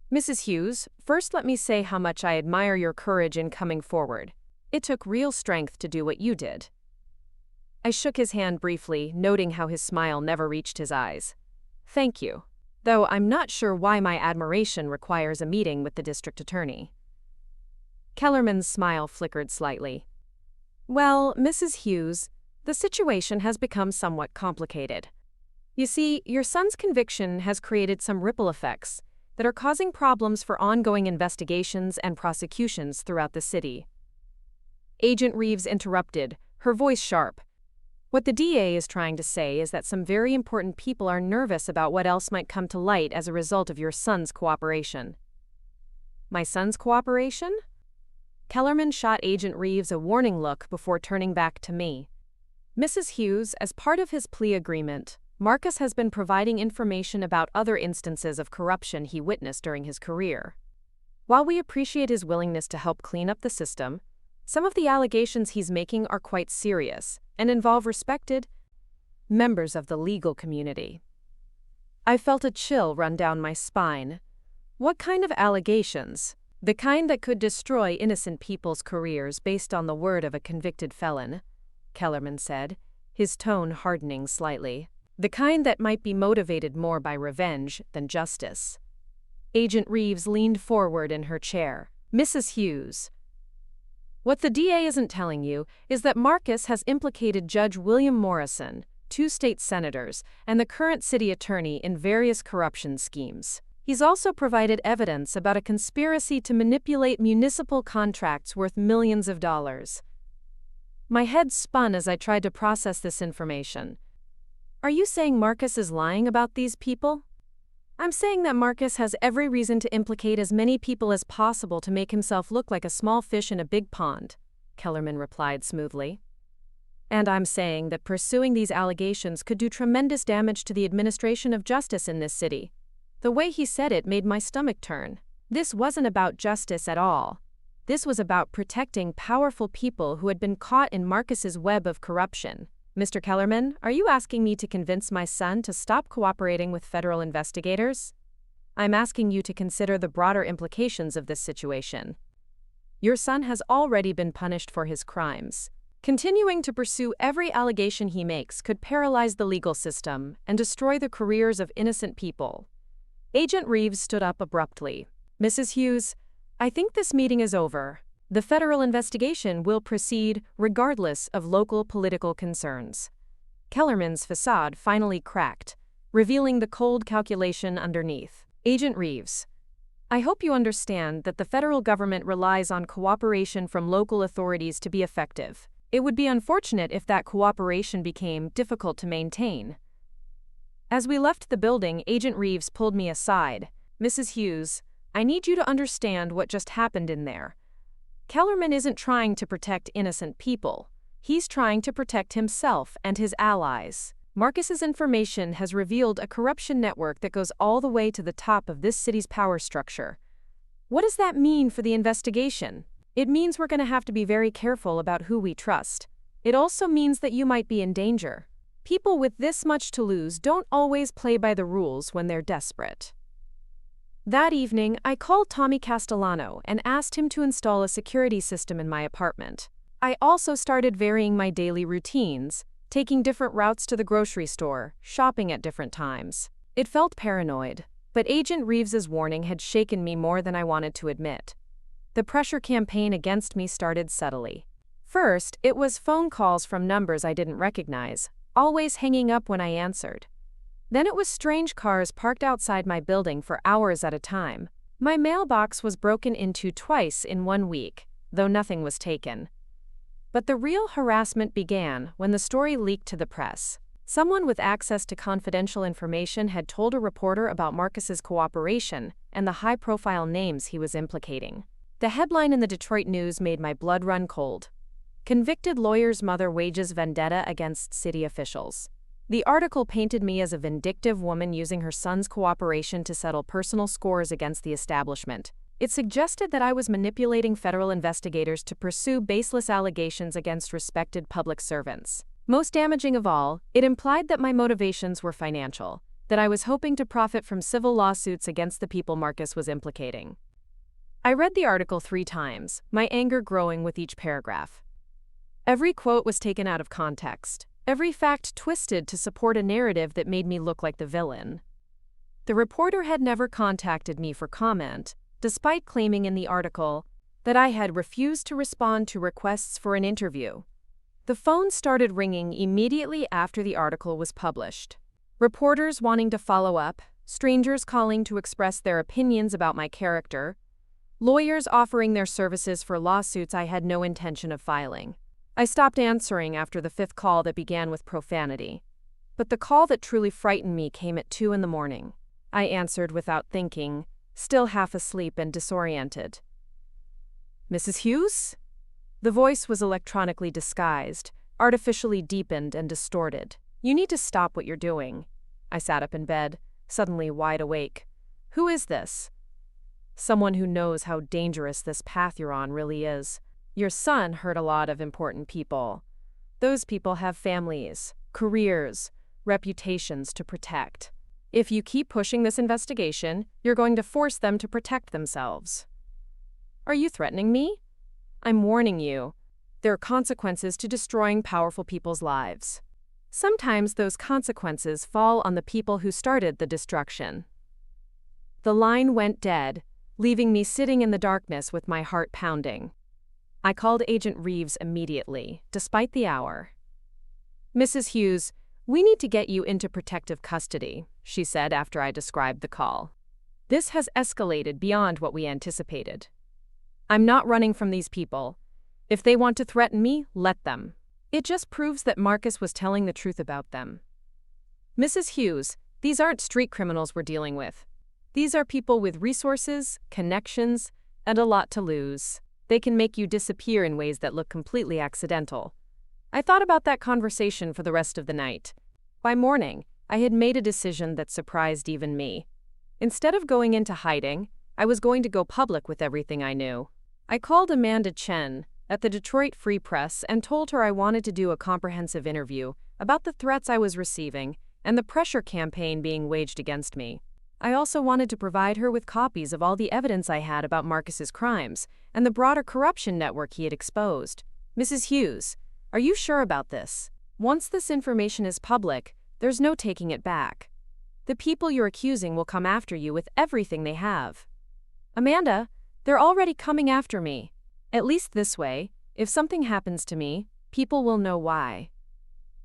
"Mrs. Hughes, first let me say how much I admire your courage in coming forward. It took real strength to do what you did." I shook his hand briefly, noting how his smile never reached his eyes. "Thank you. Though I'm not sure why my admiration requires a meeting with the district attorney." Kellerman's smile flickered slightly. "Well, Mrs. Hughes, the situation has become somewhat complicated. You see, your son's conviction has created some ripple effects that are causing problems for ongoing investigations and prosecutions throughout the city." Agent Reeves interrupted, her voice sharp. "What the DA is trying to say is that some very important people are nervous about what else might come to light as a result of your son's cooperation." "My son's cooperation?" Kellerman shot Agent Reeves a warning look before turning back to me. "Mrs. Hughes, as part of his plea agreement, Marcus has been providing information about other instances of corruption he witnessed during his career. While we appreciate his willingness to help clean up the system, some of the allegations he's making are quite serious and involve respected members of the legal community." I felt a chill run down my spine. "What kind of allegations?" "The kind that could destroy innocent people's careers based on the word of a convicted felon," Kellerman said, his tone hardening slightly. "The kind that might be motivated more by revenge than justice." Agent Reeves leaned forward in her chair. "Mrs. Hughes, what the DA isn't telling you is that Marcus has implicated Judge William Morrison, 2 state senators, and the current city attorney in various corruption schemes. He's also provided evidence about a conspiracy to manipulate municipal contracts worth millions of dollars." My head spun as I tried to process this information. "Are you saying Marcus is lying about these people?" "I'm saying that Marcus has every reason to implicate as many people as possible to make himself look like a small fish in a big pond," Kellerman replied smoothly. "And I'm saying that pursuing these allegations could do tremendous damage to the administration of justice in this city." The way he said it made my stomach turn. This wasn't about justice at all. This was about protecting powerful people who had been caught in Marcus's web of corruption. "Mr. Kellerman, are you asking me to convince my son to stop cooperating with federal investigators?" "I'm asking you to consider the broader implications of this situation. Your son has already been punished for his crimes. Continuing to pursue every allegation he makes could paralyze the legal system and destroy the careers of innocent people." Agent Reeves stood up abruptly. "Mrs. Hughes, I think this meeting is over. The federal investigation will proceed regardless of local political concerns." Kellerman's facade finally cracked, revealing the cold calculation underneath. "Agent Reeves, I hope you understand that the federal government relies on cooperation from local authorities to be effective. It would be unfortunate if that cooperation became difficult to maintain." As we left the building, Agent Reeves pulled me aside. "Mrs. Hughes, I need you to understand what just happened in there. Kellerman isn't trying to protect innocent people. He's trying to protect himself and his allies. Marcus's information has revealed a corruption network that goes all the way to the top of this city's power structure. What does that mean for the investigation? It means we're going to have to be very careful about who we trust. It also means that you might be in danger." People with this much to lose don't always play by the rules when they're desperate. That evening, I called Tommy Castellano and asked him to install a security system in my apartment. I also started varying my daily routines, taking different routes to the grocery store, shopping at different times. It felt paranoid, but Agent Reeves's warning had shaken me more than I wanted to admit. The pressure campaign against me started subtly. First, it was phone calls from numbers I didn't recognize, always hanging up when I answered. Then it was strange cars parked outside my building for hours at a time. My mailbox was broken into twice in 1 week, though nothing was taken. But the real harassment began when the story leaked to the press. Someone with access to confidential information had told a reporter about Marcus's cooperation and the high-profile names he was implicating. The headline in the Detroit News made my blood run cold. Convicted lawyer's mother wages vendetta against city officials. The article painted me as a vindictive woman using her son's cooperation to settle personal scores against the establishment. It suggested that I was manipulating federal investigators to pursue baseless allegations against respected public servants. Most damaging of all, it implied that my motivations were financial, that I was hoping to profit from civil lawsuits against the people Marcus was implicating. I read the article 3 times, my anger growing with each paragraph. Every quote was taken out of context. Every fact twisted to support a narrative that made me look like the villain. The reporter had never contacted me for comment, despite claiming in the article that I had refused to respond to requests for an interview. The phone started ringing immediately after the article was published. Reporters wanting to follow up, strangers calling to express their opinions about my character, lawyers offering their services for lawsuits I had no intention of filing. I stopped answering after the 5th call that began with profanity. But the call that truly frightened me came at 2 a.m. I answered without thinking, still half asleep and disoriented. "Mrs. Hughes?" The voice was electronically disguised, artificially deepened and distorted. "You need to stop what you're doing." I sat up in bed, suddenly wide awake. "Who is this?" "Someone who knows how dangerous this path you're on really is. Your son hurt a lot of important people. Those people have families, careers, reputations to protect. If you keep pushing this investigation, you're going to force them to protect themselves." "Are you threatening me?" "I'm warning you. There are consequences to destroying powerful people's lives. Sometimes those consequences fall on the people who started the destruction." The line went dead, leaving me sitting in the darkness with my heart pounding. I called Agent Reeves immediately, despite the hour. "Mrs. Hughes, we need to get you into protective custody," she said after I described the call. "This has escalated beyond what we anticipated. I'm not running from these people. If they want to threaten me, let them. It just proves that Marcus was telling the truth about them. Mrs. Hughes, these aren't street criminals we're dealing with. These are people with resources, connections, and a lot to lose. They can make you disappear in ways that look completely accidental." I thought about that conversation for the rest of the night. By morning, I had made a decision that surprised even me. Instead of going into hiding, I was going to go public with everything I knew. I called Amanda Chen at the Detroit Free Press and told her I wanted to do a comprehensive interview about the threats I was receiving and the pressure campaign being waged against me. I also wanted to provide her with copies of all the evidence I had about Marcus's crimes and the broader corruption network he had exposed. "Mrs. Hughes, are you sure about this? Once this information is public, there's no taking it back. The people you're accusing will come after you with everything they have." "Amanda, they're already coming after me. At least this way, if something happens to me, people will know why."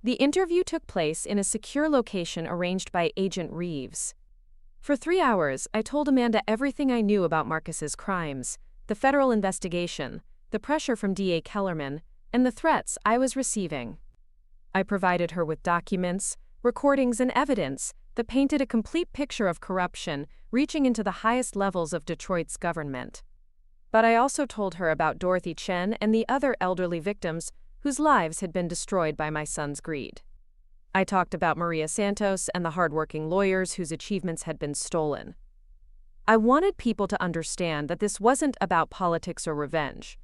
The interview took place in a secure location arranged by Agent Reeves. For 3 hours, I told Amanda everything I knew about Marcus's crimes, the federal investigation, the pressure from DA Kellerman, and the threats I was receiving. I provided her with documents, recordings, and evidence that painted a complete picture of corruption reaching into the highest levels of Detroit's government. But I also told her about Dorothy Chen and the other elderly victims whose lives had been destroyed by my son's greed. I talked about Maria Santos and the hardworking lawyers whose achievements had been stolen. I wanted people to understand that this wasn't about politics or revenge.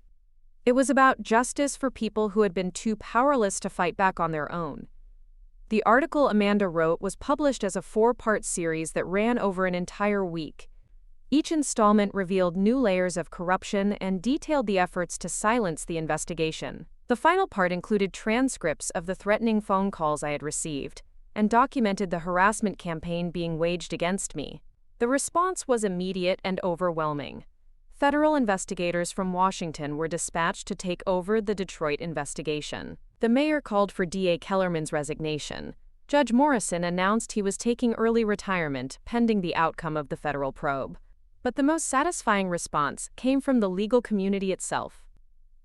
It was about justice for people who had been too powerless to fight back on their own. The article Amanda wrote was published as a 4-part series that ran over an entire week. Each installment revealed new layers of corruption and detailed the efforts to silence the investigation. The final part included transcripts of the threatening phone calls I had received and documented the harassment campaign being waged against me. The response was immediate and overwhelming. Federal investigators from Washington were dispatched to take over the Detroit investigation. The mayor called for DA Kellerman's resignation. Judge Morrison announced he was taking early retirement pending the outcome of the federal probe. But the most satisfying response came from the legal community itself.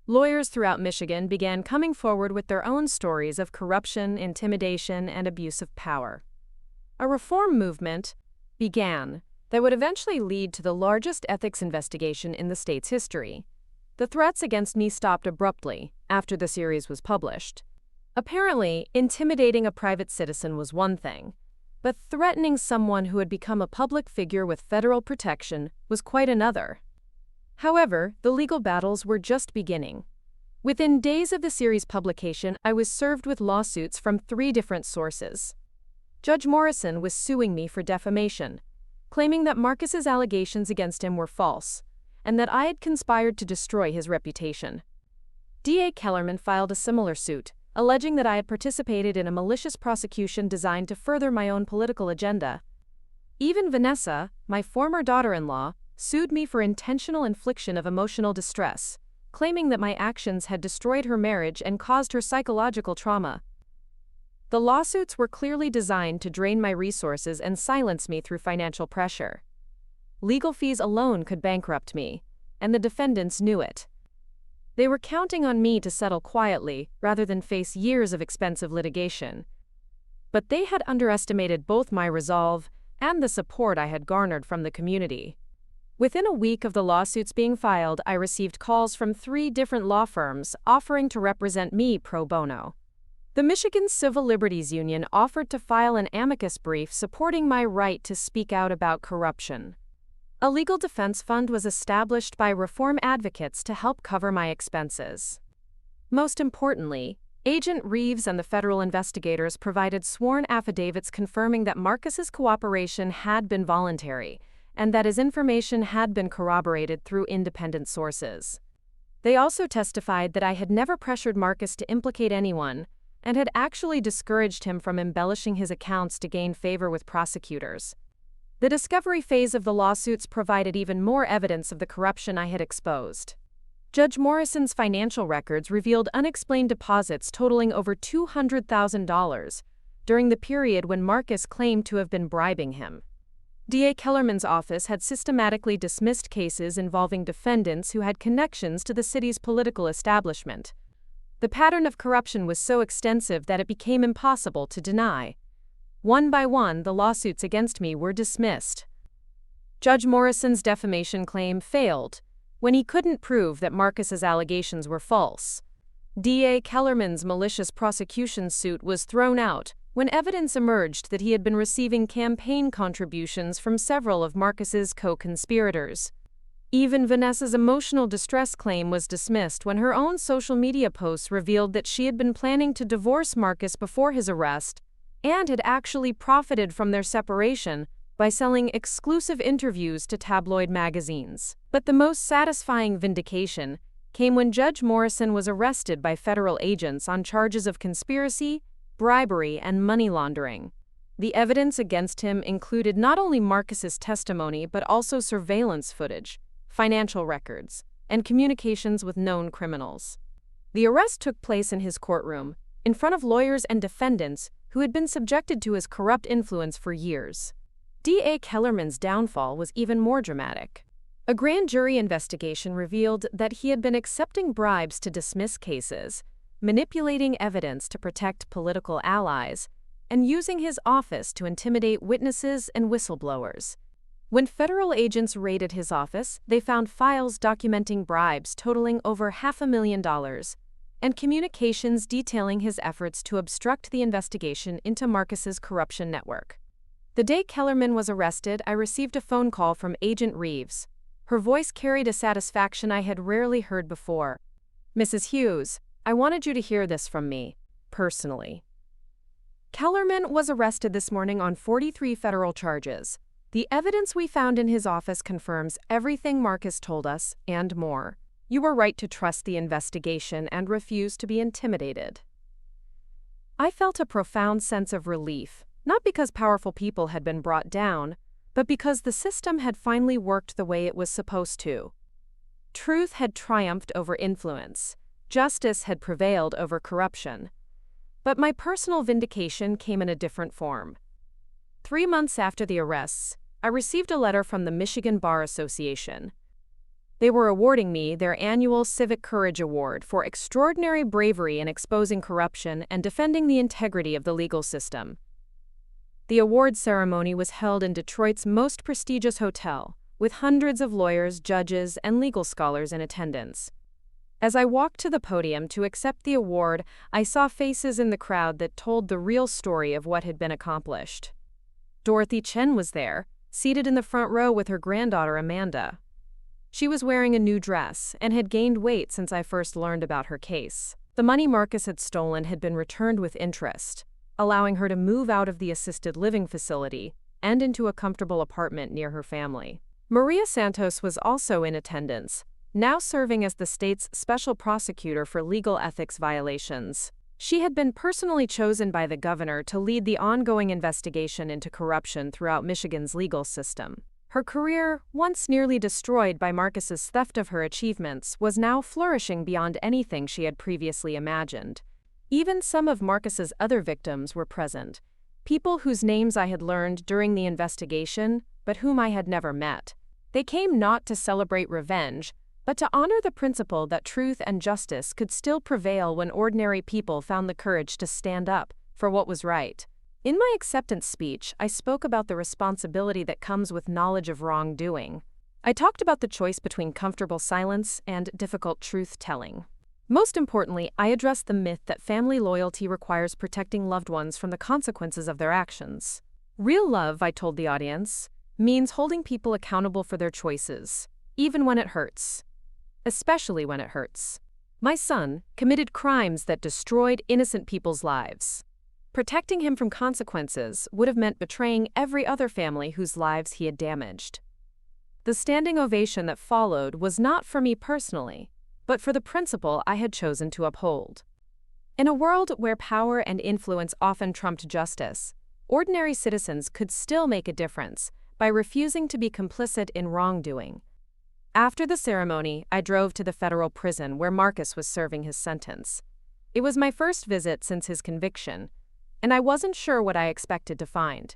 Lawyers throughout Michigan began coming forward with their own stories of corruption, intimidation, and abuse of power. A reform movement began that would eventually lead to the largest ethics investigation in the state's history. The threats against me stopped abruptly after the series was published. Apparently, intimidating a private citizen was one thing, but threatening someone who had become a public figure with federal protection was quite another. However, the legal battles were just beginning. Within days of the series' publication, I was served with lawsuits from 3 different sources. Judge Morrison was suing me for defamation, claiming that Marcus's allegations against him were false, and that I had conspired to destroy his reputation. DA Kellerman filed a similar suit, alleging that I had participated in a malicious prosecution designed to further my own political agenda. Even Vanessa, my former daughter-in-law, sued me for intentional infliction of emotional distress, claiming that my actions had destroyed her marriage and caused her psychological trauma. The lawsuits were clearly designed to drain my resources and silence me through financial pressure. Legal fees alone could bankrupt me, and the defendants knew it. They were counting on me to settle quietly rather than face years of expensive litigation. But they had underestimated both my resolve and the support I had garnered from the community. Within a week of the lawsuits being filed, I received calls from 3 different law firms offering to represent me pro bono. The Michigan Civil Liberties Union offered to file an amicus brief supporting my right to speak out about corruption. A legal defense fund was established by reform advocates to help cover my expenses. Most importantly, Agent Reeves and the federal investigators provided sworn affidavits confirming that Marcus's cooperation had been voluntary and that his information had been corroborated through independent sources. They also testified that I had never pressured Marcus to implicate anyone and had actually discouraged him from embellishing his accounts to gain favor with prosecutors. The discovery phase of the lawsuits provided even more evidence of the corruption I had exposed. Judge Morrison's financial records revealed unexplained deposits totaling over $200,000 during the period when Marcus claimed to have been bribing him. DA Kellerman's office had systematically dismissed cases involving defendants who had connections to the city's political establishment. The pattern of corruption was so extensive that it became impossible to deny. One by one, the lawsuits against me were dismissed. Judge Morrison's defamation claim failed when he couldn't prove that Marcus's allegations were false. DA Kellerman's malicious prosecution suit was thrown out when evidence emerged that he had been receiving campaign contributions from several of Marcus's co-conspirators. Even Vanessa's emotional distress claim was dismissed when her own social media posts revealed that she had been planning to divorce Marcus before his arrest and had actually profited from their separation by selling exclusive interviews to tabloid magazines. But the most satisfying vindication came when Judge Morrison was arrested by federal agents on charges of conspiracy, bribery, and money laundering. The evidence against him included not only Marcus's testimony but also surveillance footage, financial records, and communications with known criminals. The arrest took place in his courtroom, in front of lawyers and defendants who had been subjected to his corrupt influence for years. DA Kellerman's downfall was even more dramatic. A grand jury investigation revealed that he had been accepting bribes to dismiss cases, manipulating evidence to protect political allies, and using his office to intimidate witnesses and whistleblowers. When federal agents raided his office, they found files documenting bribes totaling over $500,000 and communications detailing his efforts to obstruct the investigation into Marcus's corruption network. The day Kellerman was arrested, I received a phone call from Agent Reeves. Her voice carried a satisfaction I had rarely heard before. "Mrs. Hughes, I wanted you to hear this from me, personally. Kellerman was arrested this morning on 43 federal charges. The evidence we found in his office confirms everything Marcus told us and more. You were right to trust the investigation and refuse to be intimidated. I felt a profound sense of relief, not because powerful people had been brought down, but because the system had finally worked the way it was supposed to. Truth had triumphed over influence. Justice had prevailed over corruption. But my personal vindication came in a different form. 3 months after the arrests, I received a letter from the Michigan Bar Association. They were awarding me their annual Civic Courage Award for extraordinary bravery in exposing corruption and defending the integrity of the legal system. The award ceremony was held in Detroit's most prestigious hotel, with hundreds of lawyers, judges, and legal scholars in attendance. As I walked to the podium to accept the award, I saw faces in the crowd that told the real story of what had been accomplished. Dorothy Chen was there, seated in the front row with her granddaughter Amanda. She was wearing a new dress and had gained weight since I first learned about her case. The money Marcus had stolen had been returned with interest, allowing her to move out of the assisted living facility and into a comfortable apartment near her family. Maria Santos was also in attendance, now serving as the state's special prosecutor for legal ethics violations. She had been personally chosen by the governor to lead the ongoing investigation into corruption throughout Michigan's legal system. Her career, once nearly destroyed by Marcus's theft of her achievements, was now flourishing beyond anything she had previously imagined. Even some of Marcus's other victims were present, people whose names I had learned during the investigation, but whom I had never met. They came not to celebrate revenge, but to honor the principle that truth and justice could still prevail when ordinary people found the courage to stand up for what was right. In my acceptance speech, I spoke about the responsibility that comes with knowledge of wrongdoing. I talked about the choice between comfortable silence and difficult truth-telling. Most importantly, I addressed the myth that family loyalty requires protecting loved ones from the consequences of their actions. Real love, I told the audience, means holding people accountable for their choices, even when it hurts. Especially when it hurts. My son committed crimes that destroyed innocent people's lives. Protecting him from consequences would have meant betraying every other family whose lives he had damaged. The standing ovation that followed was not for me personally, but for the principle I had chosen to uphold. In a world where power and influence often trumped justice, ordinary citizens could still make a difference by refusing to be complicit in wrongdoing. After the ceremony, I drove to the federal prison where Marcus was serving his sentence. It was my first visit since his conviction, and I wasn't sure what I expected to find.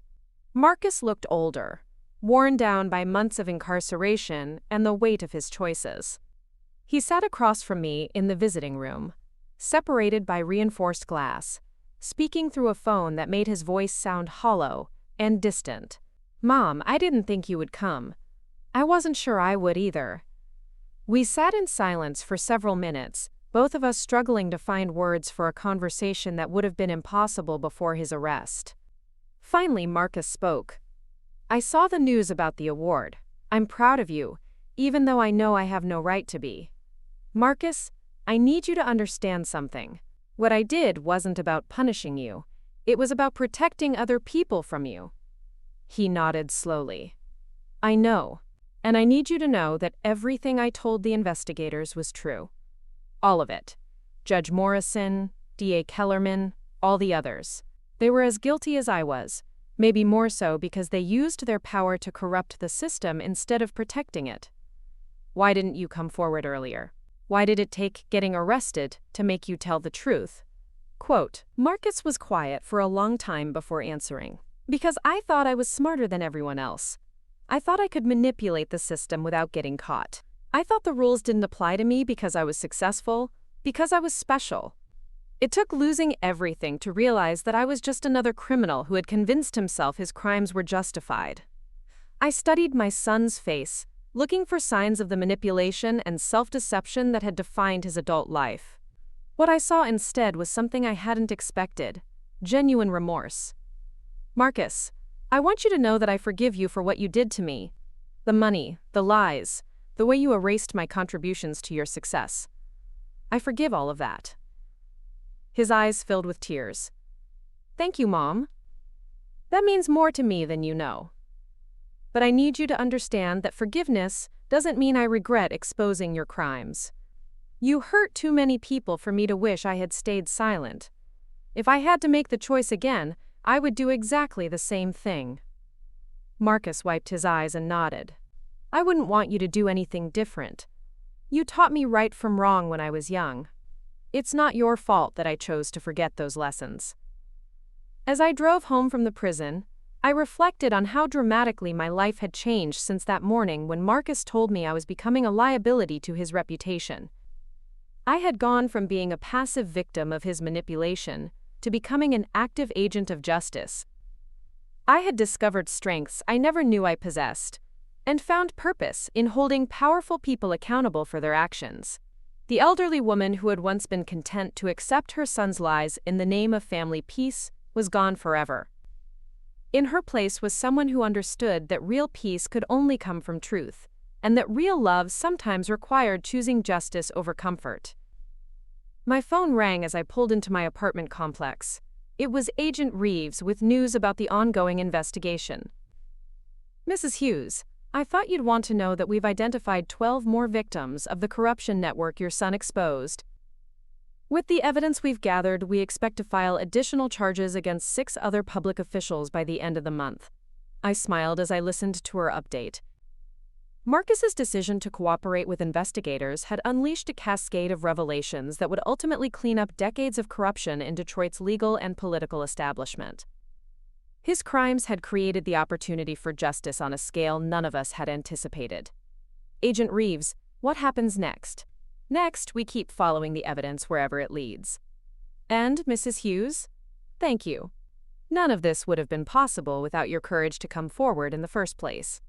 Marcus looked older, worn down by months of incarceration and the weight of his choices. He sat across from me in the visiting room, separated by reinforced glass, speaking through a phone that made his voice sound hollow and distant. "Mom, I didn't think you would come. I wasn't sure I would either." We sat in silence for several minutes, both of us struggling to find words for a conversation that would have been impossible before his arrest. Finally, Marcus spoke. "I saw the news about the award. I'm proud of you, even though I know I have no right to be. Marcus, I need you to understand something. What I did wasn't about punishing you. It was about protecting other people from you." He nodded slowly. "I know. And I need you to know that everything I told the investigators was true. All of it. Judge Morrison, D.A. Kellerman, all the others. They were as guilty as I was, maybe more so because they used their power to corrupt the system instead of protecting it. Why didn't you come forward earlier? Why did it take getting arrested to make you tell the truth?" Quote, Marcus was quiet for a long time before answering. "Because I thought I was smarter than everyone else. I thought I could manipulate the system without getting caught. I thought the rules didn't apply to me because I was successful, because I was special. It took losing everything to realize that I was just another criminal who had convinced himself his crimes were justified. I studied my son's face, looking for signs of the manipulation and self-deception that had defined his adult life. What I saw instead was something I hadn't expected: genuine remorse. Marcus, I want you to know that I forgive you for what you did to me. The money, the lies, the way you erased my contributions to your success. I forgive all of that." His eyes filled with tears. Thank you, Mom. That means more to me than you know. But I need you to understand that forgiveness doesn't mean I regret exposing your crimes. You hurt too many people for me to wish I had stayed silent. If I had to make the choice again, I would do exactly the same thing. Marcus wiped his eyes and nodded. I wouldn't want you to do anything different. You taught me right from wrong when I was young. It's not your fault that I chose to forget those lessons. As I drove home from the prison, I reflected on how dramatically my life had changed since that morning when Marcus told me I was becoming a liability to his reputation. I had gone from being a passive victim of his manipulation to becoming an active agent of justice. I had discovered strengths I never knew I possessed, and found purpose in holding powerful people accountable for their actions. The elderly woman who had once been content to accept her son's lies in the name of family peace was gone forever. In her place was someone who understood that real peace could only come from truth, and that real love sometimes required choosing justice over comfort. My phone rang as I pulled into my apartment complex. It was Agent Reeves with news about the ongoing investigation. Mrs. Hughes, I thought you'd want to know that we've identified 12 more victims of the corruption network your son exposed. With the evidence we've gathered, we expect to file additional charges against 6 other public officials by the end of the month. I smiled as I listened to her update. Marcus's decision to cooperate with investigators had unleashed a cascade of revelations that would ultimately clean up decades of corruption in Detroit's legal and political establishment. His crimes had created the opportunity for justice on a scale none of us had anticipated. Agent Reeves, what happens next? Next, we keep following the evidence wherever it leads. And, Mrs. Hughes, thank you. None of this would have been possible without your courage to come forward in the first place.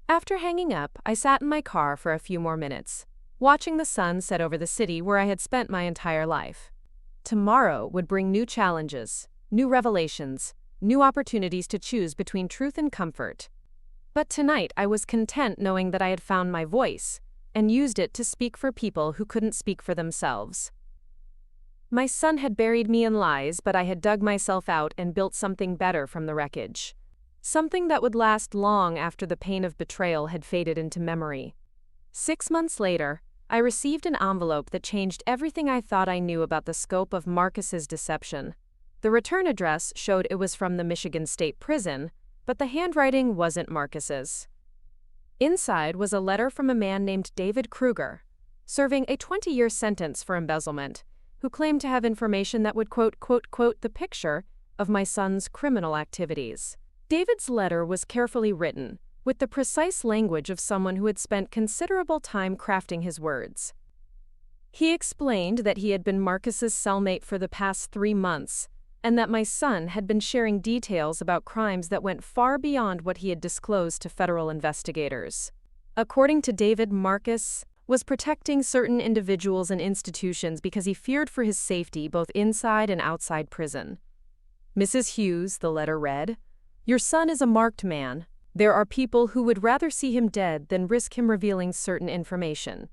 After hanging up, I sat in my car for a few more minutes, watching the sun set over the city where I had spent my entire life. Tomorrow would bring new challenges, new revelations, new opportunities to choose between truth and comfort. But tonight I was content knowing that I had found my voice and used it to speak for people who couldn't speak for themselves. My son had buried me in lies, but I had dug myself out and built something better from the wreckage. Something that would last long after the pain of betrayal had faded into memory. 6 months later, I received an envelope that changed everything I thought I knew about the scope of Marcus's deception. The return address showed it was from the Michigan State Prison, but the handwriting wasn't Marcus's. Inside was a letter from a man named David Kruger, serving a 20-year sentence for embezzlement, who claimed to have information that would quote the picture of my son's criminal activities. David's letter was carefully written, with the precise language of someone who had spent considerable time crafting his words. He explained that he had been Marcus's cellmate for the past 3 months, and that my son had been sharing details about crimes that went far beyond what he had disclosed to federal investigators. According to David, Marcus was protecting certain individuals and institutions because he feared for his safety both inside and outside prison. Mrs. Hughes, the letter read, "Your son is a marked man. There are people who would rather see him dead than risk him revealing certain information.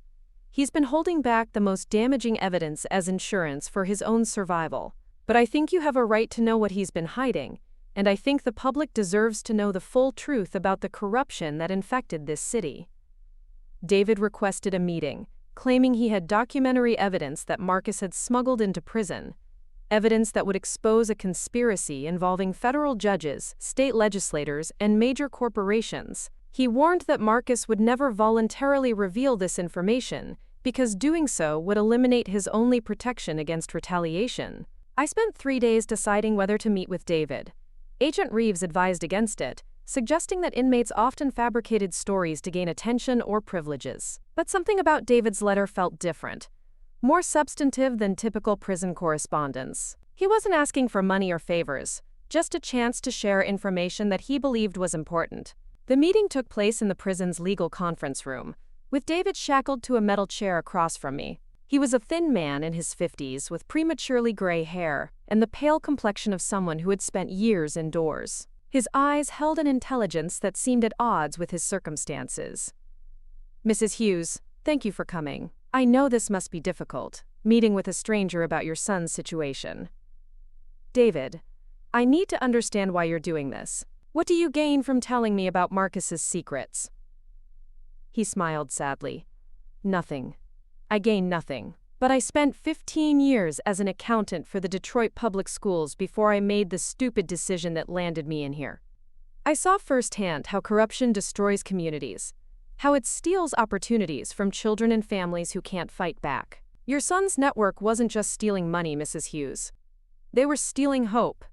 He's been holding back the most damaging evidence as insurance for his own survival. But I think you have a right to know what he's been hiding, and I think the public deserves to know the full truth about the corruption that infected this city." David requested a meeting, claiming he had documentary evidence that Marcus had smuggled into prison, evidence that would expose a conspiracy involving federal judges, state legislators, and major corporations. He warned that Marcus would never voluntarily reveal this information because doing so would eliminate his only protection against retaliation. I spent 3 days deciding whether to meet with David. Agent Reeves advised against it, suggesting that inmates often fabricated stories to gain attention or privileges. But something about David's letter felt different, more substantive than typical prison correspondence. He wasn't asking for money or favors, just a chance to share information that he believed was important. The meeting took place in the prison's legal conference room, with David shackled to a metal chair across from me. He was a thin man in his 50s with prematurely gray hair and the pale complexion of someone who had spent years indoors. His eyes held an intelligence that seemed at odds with his circumstances. "Mrs. Hughes, thank you for coming. I know this must be difficult, meeting with a stranger about your son's situation." "David, I need to understand why you're doing this. What do you gain from telling me about Marcus's secrets? He smiled sadly. Nothing. I gain nothing. But I spent 15 years as an accountant for the Detroit Public Schools before I made the stupid decision that landed me in here. I saw firsthand how corruption destroys communities, how it steals opportunities from children and families who can't fight back. Your son's network wasn't just stealing money, Mrs. Hughes. They were stealing hope.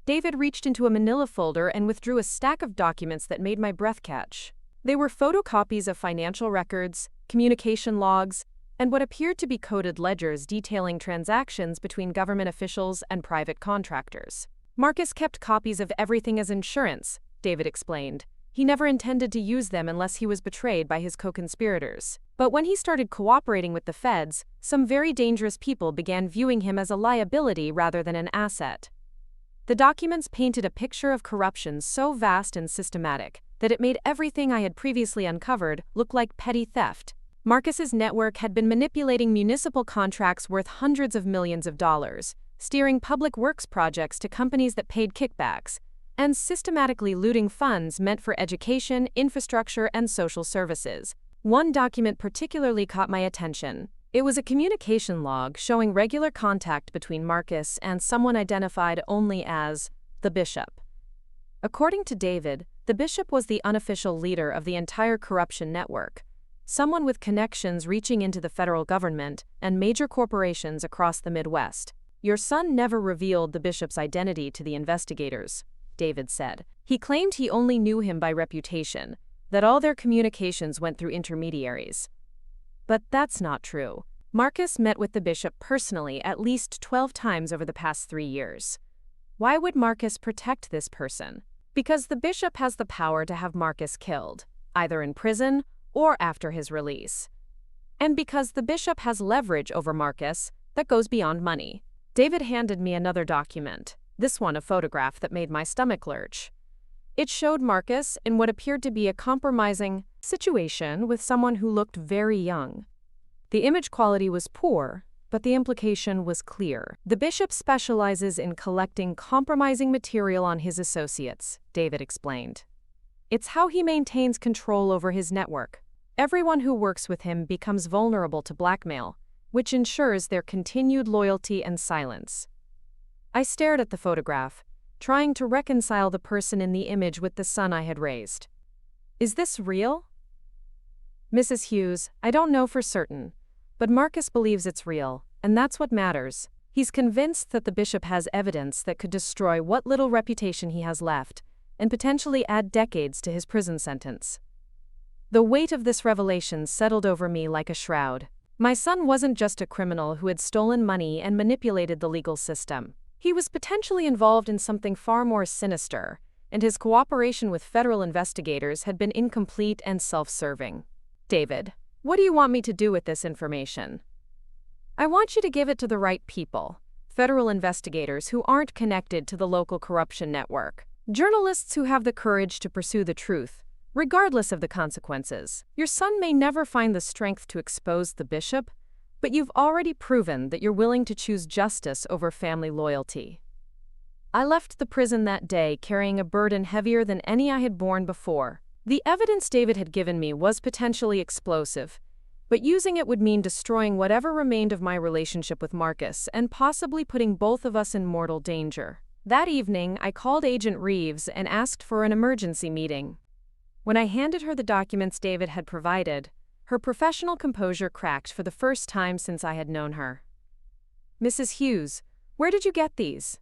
David reached into a manila folder and withdrew a stack of documents that made my breath catch. They were photocopies of financial records, communication logs, and what appeared to be coded ledgers detailing transactions between government officials and private contractors. Marcus kept copies of everything as insurance, David explained. He never intended to use them unless he was betrayed by his co-conspirators. But when he started cooperating with the feds, some very dangerous people began viewing him as a liability rather than an asset. The documents painted a picture of corruption so vast and systematic that it made everything I had previously uncovered look like petty theft. Marcus's network had been manipulating municipal contracts worth hundreds of millions of dollars, steering public works projects to companies that paid kickbacks, and systematically looting funds meant for education, infrastructure, and social services. One document particularly caught my attention. It was a communication log showing regular contact between Marcus and someone identified only as the bishop. According to David, the bishop was the unofficial leader of the entire corruption network, someone with connections reaching into the federal government and major corporations across the Midwest. Your son never revealed the bishop's identity to the investigators, David said. He claimed he only knew him by reputation, that all their communications went through intermediaries. But that's not true. Marcus met with the bishop personally at least 12 times over the past 3 years. Why would Marcus protect this person? Because the bishop has the power to have Marcus killed, either in prison or after his release. And because the bishop has leverage over Marcus that goes beyond money. David handed me another document, this one a photograph that made my stomach lurch. It showed Marcus in what appeared to be a compromising situation with someone who looked very young. The image quality was poor, but the implication was clear. The bishop specializes in collecting compromising material on his associates, David explained. It's how he maintains control over his network. Everyone who works with him becomes vulnerable to blackmail, which ensures their continued loyalty and silence. I stared at the photograph, trying to reconcile the person in the image with the son I had raised. Is this real? Mrs. Hughes, I don't know for certain, but Marcus believes it's real, and that's what matters. He's convinced that the bishop has evidence that could destroy what little reputation he has left, and potentially add decades to his prison sentence. The weight of this revelation settled over me like a shroud. My son wasn't just a criminal who had stolen money and manipulated the legal system. He was potentially involved in something far more sinister, and his cooperation with federal investigators had been incomplete and self-serving. David, what do you want me to do with this information? I want you to give it to the right people, federal investigators who aren't connected to the local corruption network, journalists who have the courage to pursue the truth, regardless of the consequences. Your son may never find the strength to expose the bishop, but you've already proven that you're willing to choose justice over family loyalty. I left the prison that day carrying a burden heavier than any I had borne before. The evidence David had given me was potentially explosive, but using it would mean destroying whatever remained of my relationship with Marcus and possibly putting both of us in mortal danger. That evening, I called Agent Reeves and asked for an emergency meeting. When I handed her the documents David had provided, her professional composure cracked for the first time since I had known her. Mrs. Hughes, where did you get these?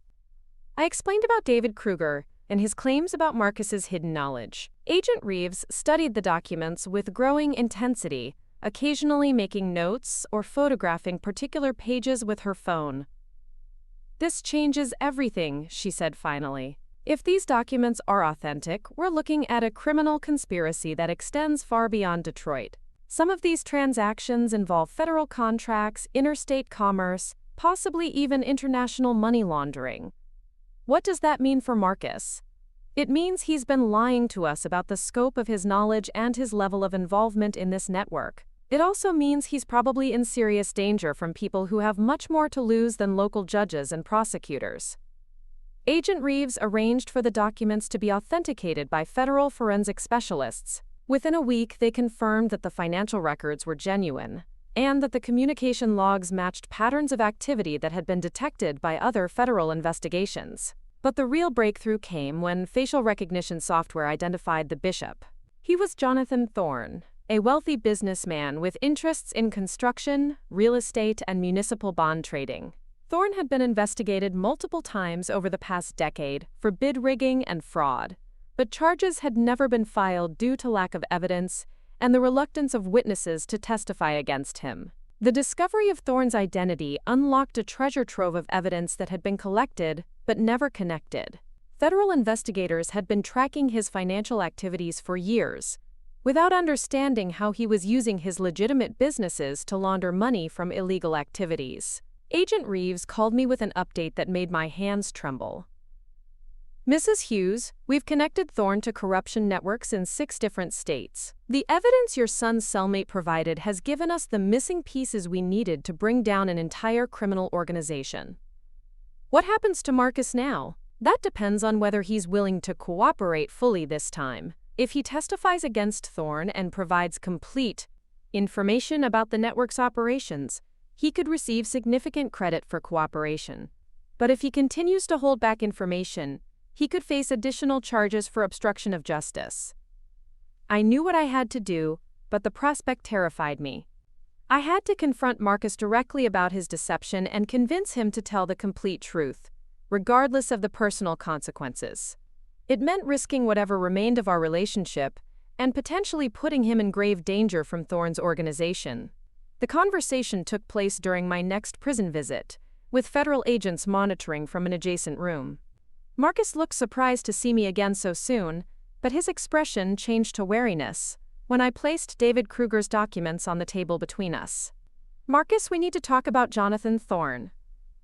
I explained about David Kruger and his claims about Marcus's hidden knowledge. Agent Reeves studied the documents with growing intensity, occasionally making notes or photographing particular pages with her phone. This changes everything, she said finally. If these documents are authentic, we're looking at a criminal conspiracy that extends far beyond Detroit. Some of these transactions involve federal contracts, interstate commerce, possibly even international money laundering. What does that mean for Marcus? It means he's been lying to us about the scope of his knowledge and his level of involvement in this network. It also means he's probably in serious danger from people who have much more to lose than local judges and prosecutors. Agent Reeves arranged for the documents to be authenticated by federal forensic specialists. Within a week, they confirmed that the financial records were genuine, and that the communication logs matched patterns of activity that had been detected by other federal investigations. But the real breakthrough came when facial recognition software identified the bishop. He was Jonathan Thorne, a wealthy businessman with interests in construction, real estate, and municipal bond trading. Thorne had been investigated multiple times over the past decade for bid rigging and fraud, but charges had never been filed due to lack of evidence and the reluctance of witnesses to testify against him. The discovery of Thorne's identity unlocked a treasure trove of evidence that had been collected but never connected. Federal investigators had been tracking his financial activities for years, without understanding how he was using his legitimate businesses to launder money from illegal activities. Agent Reeves called me with an update that made my hands tremble. "Mrs. Hughes, we've connected Thorne to corruption networks in 6 different states. The evidence your son's cellmate provided has given us the missing pieces we needed to bring down an entire criminal organization. What happens to Marcus now? That depends on whether he's willing to cooperate fully this time. If he testifies against Thorne and provides complete information about the network's operations, he could receive significant credit for cooperation. But if he continues to hold back information, he could face additional charges for obstruction of justice." I knew what I had to do, but the prospect terrified me. I had to confront Marcus directly about his deception and convince him to tell the complete truth, regardless of the personal consequences. It meant risking whatever remained of our relationship and potentially putting him in grave danger from Thorne's organization. The conversation took place during my next prison visit, with federal agents monitoring from an adjacent room. Marcus looked surprised to see me again so soon, but his expression changed to wariness when I placed David Kruger's documents on the table between us. "Marcus, we need to talk about Jonathan Thorne."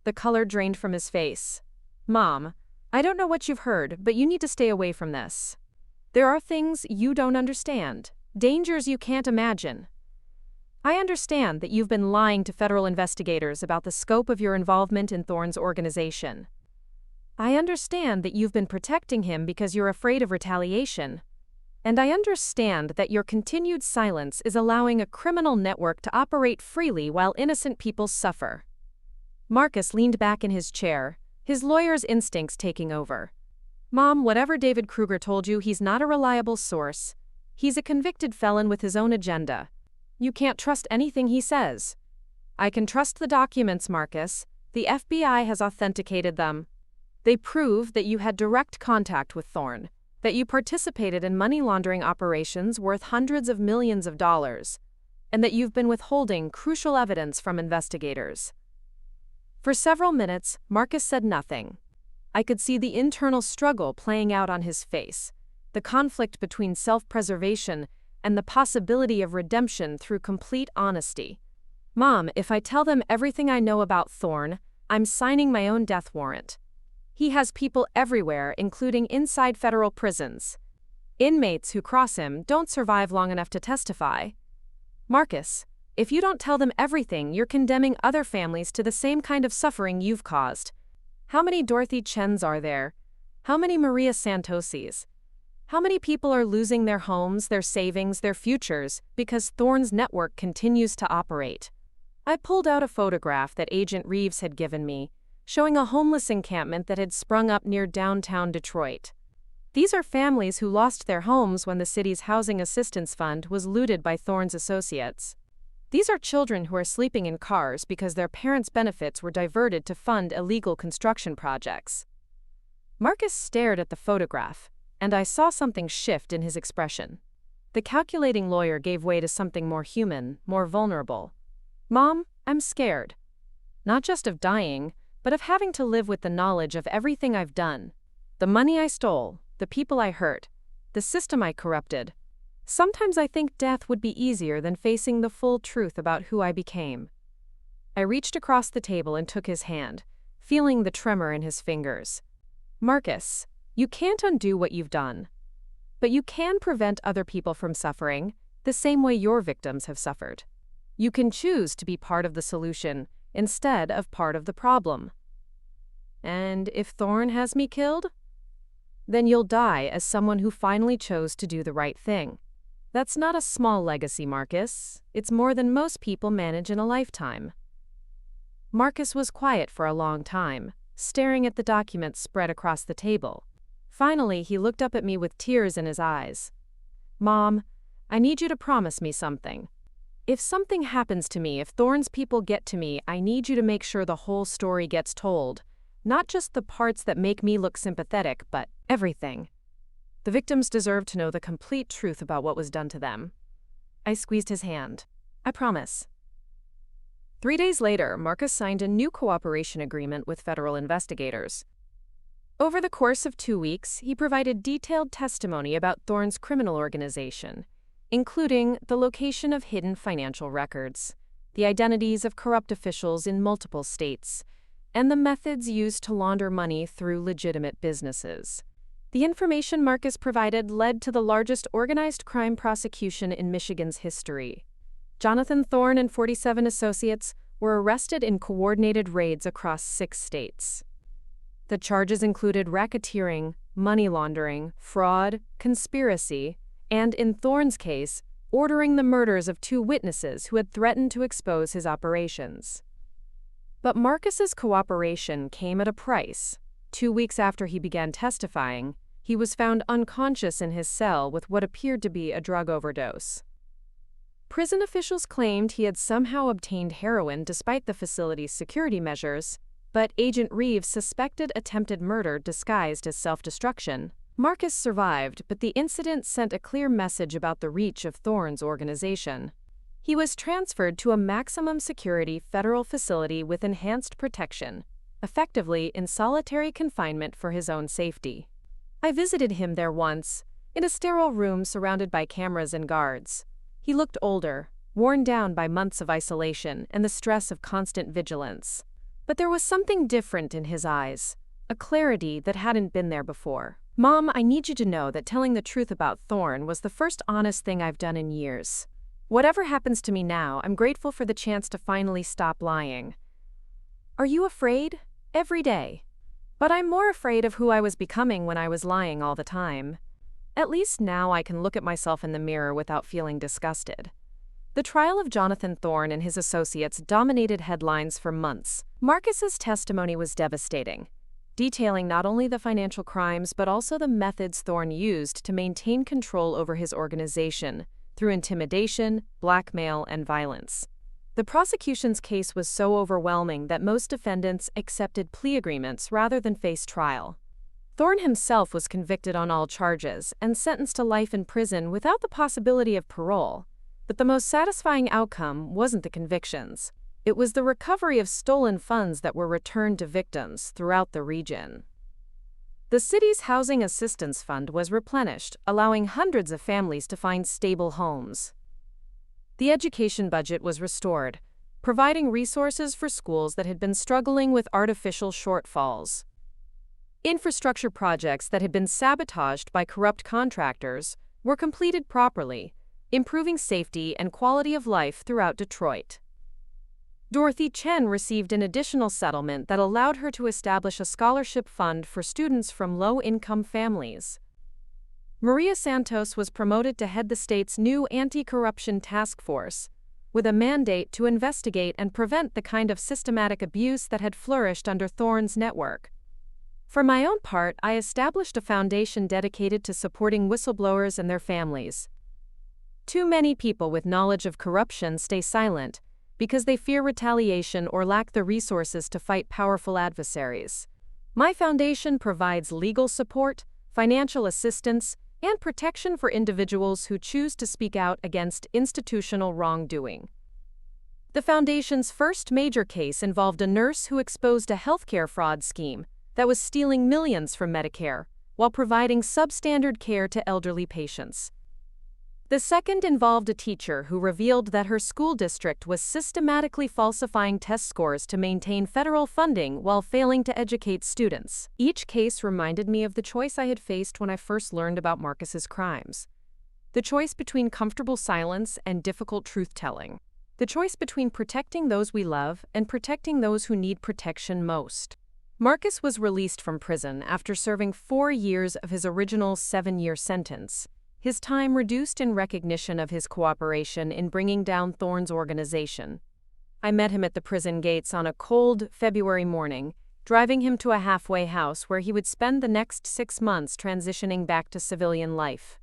The color drained from his face. "Mom, I don't know what you've heard, but you need to stay away from this. There are things you don't understand, dangers you can't imagine. I understand that you've been lying to federal investigators about the scope of your involvement in Thorne's organization. I understand that you've been protecting him because you're afraid of retaliation. And I understand that your continued silence is allowing a criminal network to operate freely while innocent people suffer." Marcus leaned back in his chair, his lawyer's instincts taking over. "Mom, whatever David Kruger told you, he's not a reliable source. He's a convicted felon with his own agenda. You can't trust anything he says." "I can trust the documents, Marcus. The FBI has authenticated them. They prove that you had direct contact with Thorne, that you participated in money laundering operations worth hundreds of millions of dollars, and that you've been withholding crucial evidence from investigators." For several minutes, Marcus said nothing. I could see the internal struggle playing out on his face, the conflict between self-preservation and the possibility of redemption through complete honesty. "Mom, if I tell them everything I know about Thorne, I'm signing my own death warrant. He has people everywhere, including inside federal prisons. Inmates who cross him don't survive long enough to testify. Marcus, if you don't tell them everything, you're condemning other families to the same kind of suffering you've caused. How many Dorothy Chens are there? How many Maria Santosis? How many people are losing their homes, their savings, their futures because Thorne's network continues to operate?" I pulled out a photograph that Agent Reeves had given me, showing a homeless encampment that had sprung up near downtown Detroit. These are families who lost their homes when the city's housing assistance fund was looted by Thorne's associates. These are children who are sleeping in cars because their parents' benefits were diverted to fund illegal construction projects. Marcus stared at the photograph, and I saw something shift in his expression. The calculating lawyer gave way to something more human, more vulnerable. "Mom, I'm scared. Not just of dying, but of having to live with the knowledge of everything I've done. The money I stole, the people I hurt, the system I corrupted. Sometimes I think death would be easier than facing the full truth about who I became." I reached across the table and took his hand, feeling the tremor in his fingers. "Marcus, you can't undo what you've done. But you can prevent other people from suffering, the same way your victims have suffered. You can choose to be part of the solution instead of part of the problem." And if Thorne has me killed, then you'll die as someone who finally chose to do the right thing. That's not a small legacy, Marcus. It's more than most people manage in a lifetime. Marcus was quiet for a long time, staring at the documents spread across the table. Finally, he looked up at me with tears in his eyes. Mom, I need you to promise me something. If something happens to me, if Thorne's people get to me, I need you to make sure the whole story gets told. Not just the parts that make me look sympathetic, but everything. The victims deserve to know the complete truth about what was done to them. I squeezed his hand. I promise. 3 days later, Marcus signed a new cooperation agreement with federal investigators. Over the course of 2 weeks, he provided detailed testimony about Thorne's criminal organization, including the location of hidden financial records, the identities of corrupt officials in multiple states, and the methods used to launder money through legitimate businesses. The information Marcus provided led to the largest organized crime prosecution in Michigan's history. Jonathan Thorne and 47 associates were arrested in coordinated raids across 6 states. The charges included racketeering, money laundering, fraud, conspiracy, and, in Thorne's case, ordering the murders of 2 witnesses who had threatened to expose his operations. But Marcus's cooperation came at a price. 2 weeks after he began testifying, he was found unconscious in his cell with what appeared to be a drug overdose. Prison officials claimed he had somehow obtained heroin despite the facility's security measures, but Agent Reeves suspected attempted murder disguised as self-destruction. Marcus survived, but the incident sent a clear message about the reach of Thorne's organization. He was transferred to a maximum security federal facility with enhanced protection, effectively in solitary confinement for his own safety. I visited him there once, in a sterile room surrounded by cameras and guards. He looked older, worn down by months of isolation and the stress of constant vigilance. But there was something different in his eyes, a clarity that hadn't been there before. Mom, I need you to know that telling the truth about Thorne was the first honest thing I've done in years. Whatever happens to me now, I'm grateful for the chance to finally stop lying. Are you afraid? Every day. But I'm more afraid of who I was becoming when I was lying all the time. At least now I can look at myself in the mirror without feeling disgusted. The trial of Jonathan Thorne and his associates dominated headlines for months. Marcus's testimony was devastating, detailing not only the financial crimes but also the methods Thorne used to maintain control over his organization through intimidation, blackmail, and violence. The prosecution's case was so overwhelming that most defendants accepted plea agreements rather than face trial. Thorne himself was convicted on all charges and sentenced to life in prison without the possibility of parole. But the most satisfying outcome wasn't the convictions. It was the recovery of stolen funds that were returned to victims throughout the region. The city's housing assistance fund was replenished, allowing hundreds of families to find stable homes. The education budget was restored, providing resources for schools that had been struggling with artificial shortfalls. Infrastructure projects that had been sabotaged by corrupt contractors were completed properly, improving safety and quality of life throughout Detroit. Dorothy Chen received an additional settlement that allowed her to establish a scholarship fund for students from low-income families. Maria Santos was promoted to head the state's new anti-corruption task force, with a mandate to investigate and prevent the kind of systematic abuse that had flourished under Thorne's network. For my own part, I established a foundation dedicated to supporting whistleblowers and their families. Too many people with knowledge of corruption stay silent because they fear retaliation or lack the resources to fight powerful adversaries. My foundation provides legal support, financial assistance, and protection for individuals who choose to speak out against institutional wrongdoing. The foundation's first major case involved a nurse who exposed a healthcare fraud scheme that was stealing millions from Medicare while providing substandard care to elderly patients. The second involved a teacher who revealed that her school district was systematically falsifying test scores to maintain federal funding while failing to educate students. Each case reminded me of the choice I had faced when I first learned about Marcus's crimes. The choice between comfortable silence and difficult truth-telling. The choice between protecting those we love and protecting those who need protection most. Marcus was released from prison after serving 4 years of his original 7-year sentence, his time reduced in recognition of his cooperation in bringing down Thorne's organization. I met him at the prison gates on a cold February morning, driving him to a halfway house where he would spend the next 6 months transitioning back to civilian life.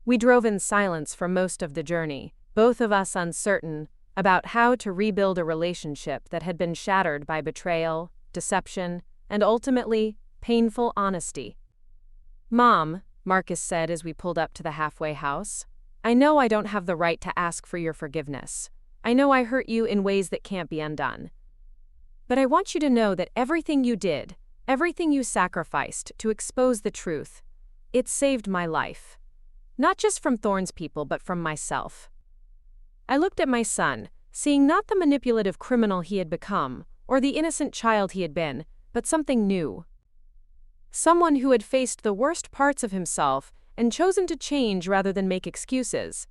We drove in silence for most of the journey, both of us uncertain about how to rebuild a relationship that had been shattered by betrayal, deception, and ultimately, painful honesty. "Mom," Marcus said as we pulled up to the halfway house, "I know I don't have the right to ask for your forgiveness. I know I hurt you in ways that can't be undone. But I want you to know that everything you did, everything you sacrificed to expose the truth, it saved my life. Not just from Thorne's people, but from myself." I looked at my son, seeing not the manipulative criminal he had become, or the innocent child he had been, but something new. Someone who had faced the worst parts of himself and chosen to change rather than make excuses.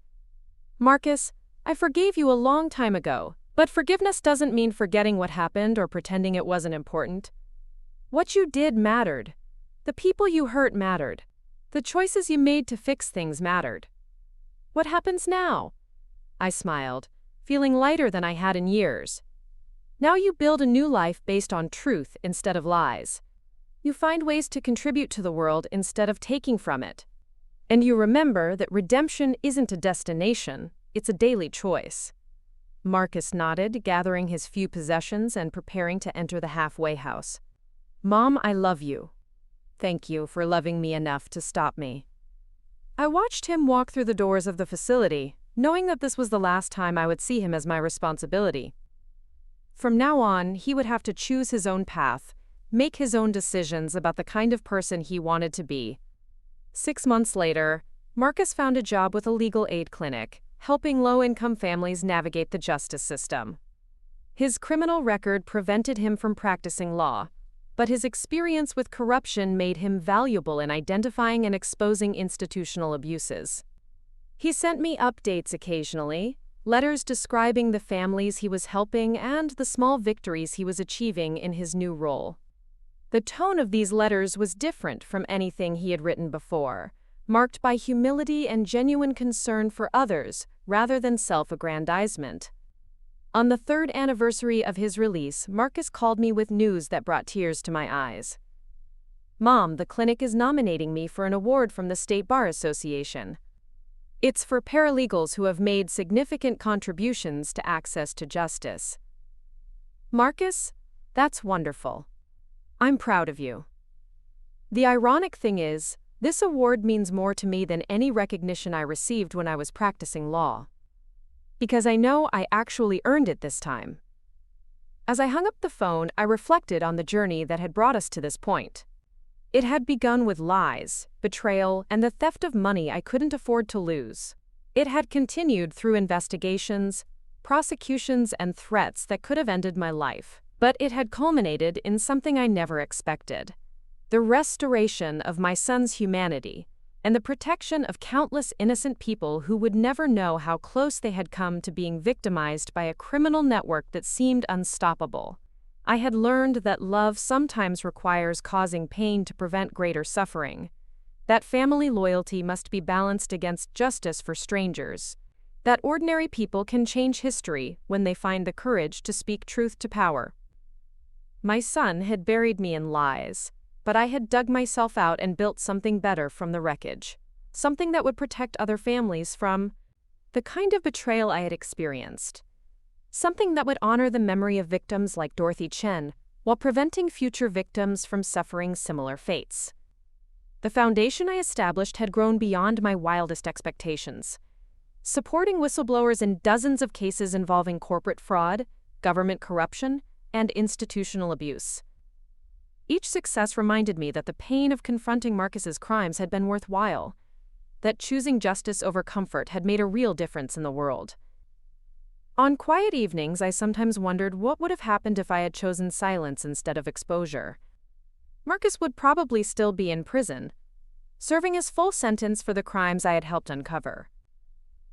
"Marcus, I forgave you a long time ago, but forgiveness doesn't mean forgetting what happened or pretending it wasn't important. What you did mattered. The people you hurt mattered. The choices you made to fix things mattered. What happens now?" I smiled, feeling lighter than I had in years. "Now you build a new life based on truth instead of lies. You find ways to contribute to the world instead of taking from it. And you remember that redemption isn't a destination, it's a daily choice." Marcus nodded, gathering his few possessions and preparing to enter the halfway house. "Mom, I love you. Thank you for loving me enough to stop me." I watched him walk through the doors of the facility, knowing that this was the last time I would see him as my responsibility. From now on, he would have to choose his own path, make his own decisions about the kind of person he wanted to be. 6 months later, Marcus found a job with a legal aid clinic, helping low-income families navigate the justice system. His criminal record prevented him from practicing law, but his experience with corruption made him valuable in identifying and exposing institutional abuses. He sent me updates occasionally, letters describing the families he was helping and the small victories he was achieving in his new role. The tone of these letters was different from anything he had written before, marked by humility and genuine concern for others rather than self-aggrandizement. On the 3rd anniversary of his release, Marcus called me with news that brought tears to my eyes. "Mom, the clinic is nominating me for an award from the State Bar Association. It's for paralegals who have made significant contributions to access to justice." "Marcus, that's wonderful. I'm proud of you." The ironic thing is, this award means more to me than any recognition I received when I was practicing law. Because I know I actually earned it this time. As I hung up the phone, I reflected on the journey that had brought us to this point. It had begun with lies, betrayal, and the theft of money I couldn't afford to lose. It had continued through investigations, prosecutions, and threats that could have ended my life. But it had culminated in something I never expected: the restoration of my son's humanity and the protection of countless innocent people who would never know how close they had come to being victimized by a criminal network that seemed unstoppable. I had learned that love sometimes requires causing pain to prevent greater suffering, that family loyalty must be balanced against justice for strangers, that ordinary people can change history when they find the courage to speak truth to power. My son had buried me in lies, but I had dug myself out and built something better from the wreckage, something that would protect other families from the kind of betrayal I had experienced, something that would honor the memory of victims like Dorothy Chen while preventing future victims from suffering similar fates. The foundation I established had grown beyond my wildest expectations, supporting whistleblowers in dozens of cases involving corporate fraud, government corruption, and institutional abuse. Each success reminded me that the pain of confronting Marcus's crimes had been worthwhile, that choosing justice over comfort had made a real difference in the world. On quiet evenings, I sometimes wondered what would have happened if I had chosen silence instead of exposure. Marcus would probably still be in prison, serving his full sentence for the crimes I had helped uncover.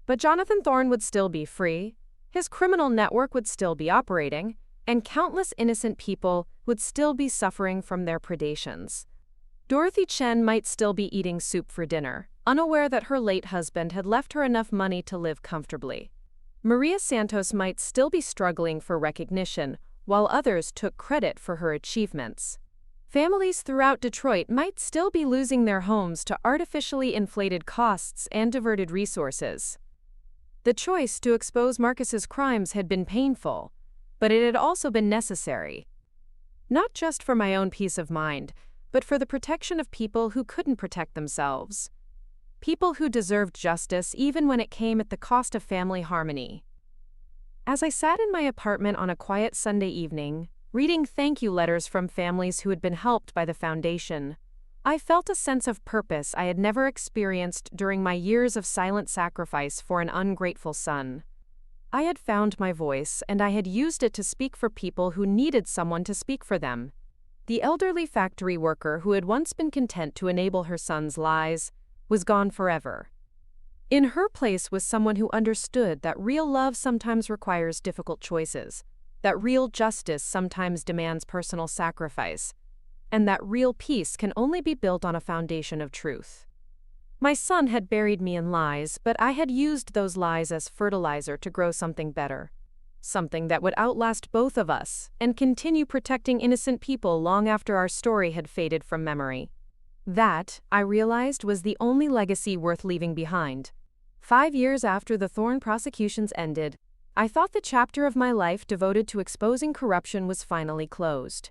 But Jonathan Thorne would still be free, his criminal network would still be operating, and countless innocent people would still be suffering from their predations. Dorothy Chen might still be eating soup for dinner, unaware that her late husband had left her enough money to live comfortably. Maria Santos might still be struggling for recognition, while others took credit for her achievements. Families throughout Detroit might still be losing their homes to artificially inflated costs and diverted resources. The choice to expose Marcus's crimes had been painful, but it had also been necessary. Not just for my own peace of mind, but for the protection of people who couldn't protect themselves. People who deserved justice even when it came at the cost of family harmony. As I sat in my apartment on a quiet Sunday evening, reading thank you letters from families who had been helped by the foundation, I felt a sense of purpose I had never experienced during my years of silent sacrifice for an ungrateful son. I had found my voice, and I had used it to speak for people who needed someone to speak for them. The elderly factory worker who had once been content to enable her son's lies was gone forever. In her place was someone who understood that real love sometimes requires difficult choices, that real justice sometimes demands personal sacrifice, and that real peace can only be built on a foundation of truth. My son had buried me in lies, but I had used those lies as fertilizer to grow something better. Something that would outlast both of us and continue protecting innocent people long after our story had faded from memory. That, I realized, was the only legacy worth leaving behind. 5 years after the Thorne prosecutions ended, I thought the chapter of my life devoted to exposing corruption was finally closed.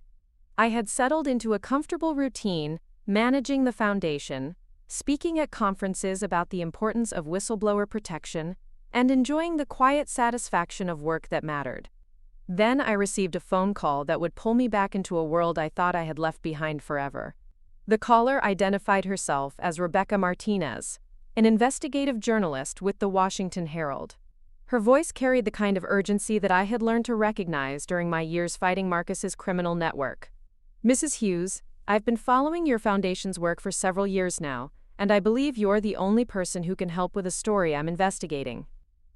I had settled into a comfortable routine, managing the foundation, speaking at conferences about the importance of whistleblower protection, and enjoying the quiet satisfaction of work that mattered. Then I received a phone call that would pull me back into a world I thought I had left behind forever. The caller identified herself as Rebecca Martinez, an investigative journalist with the Washington Herald. Her voice carried the kind of urgency that I had learned to recognize during my years fighting Marcus's criminal network. Mrs. Hughes, I've been following your foundation's work for several years now, and I believe you're the only person who can help with a story I'm investigating.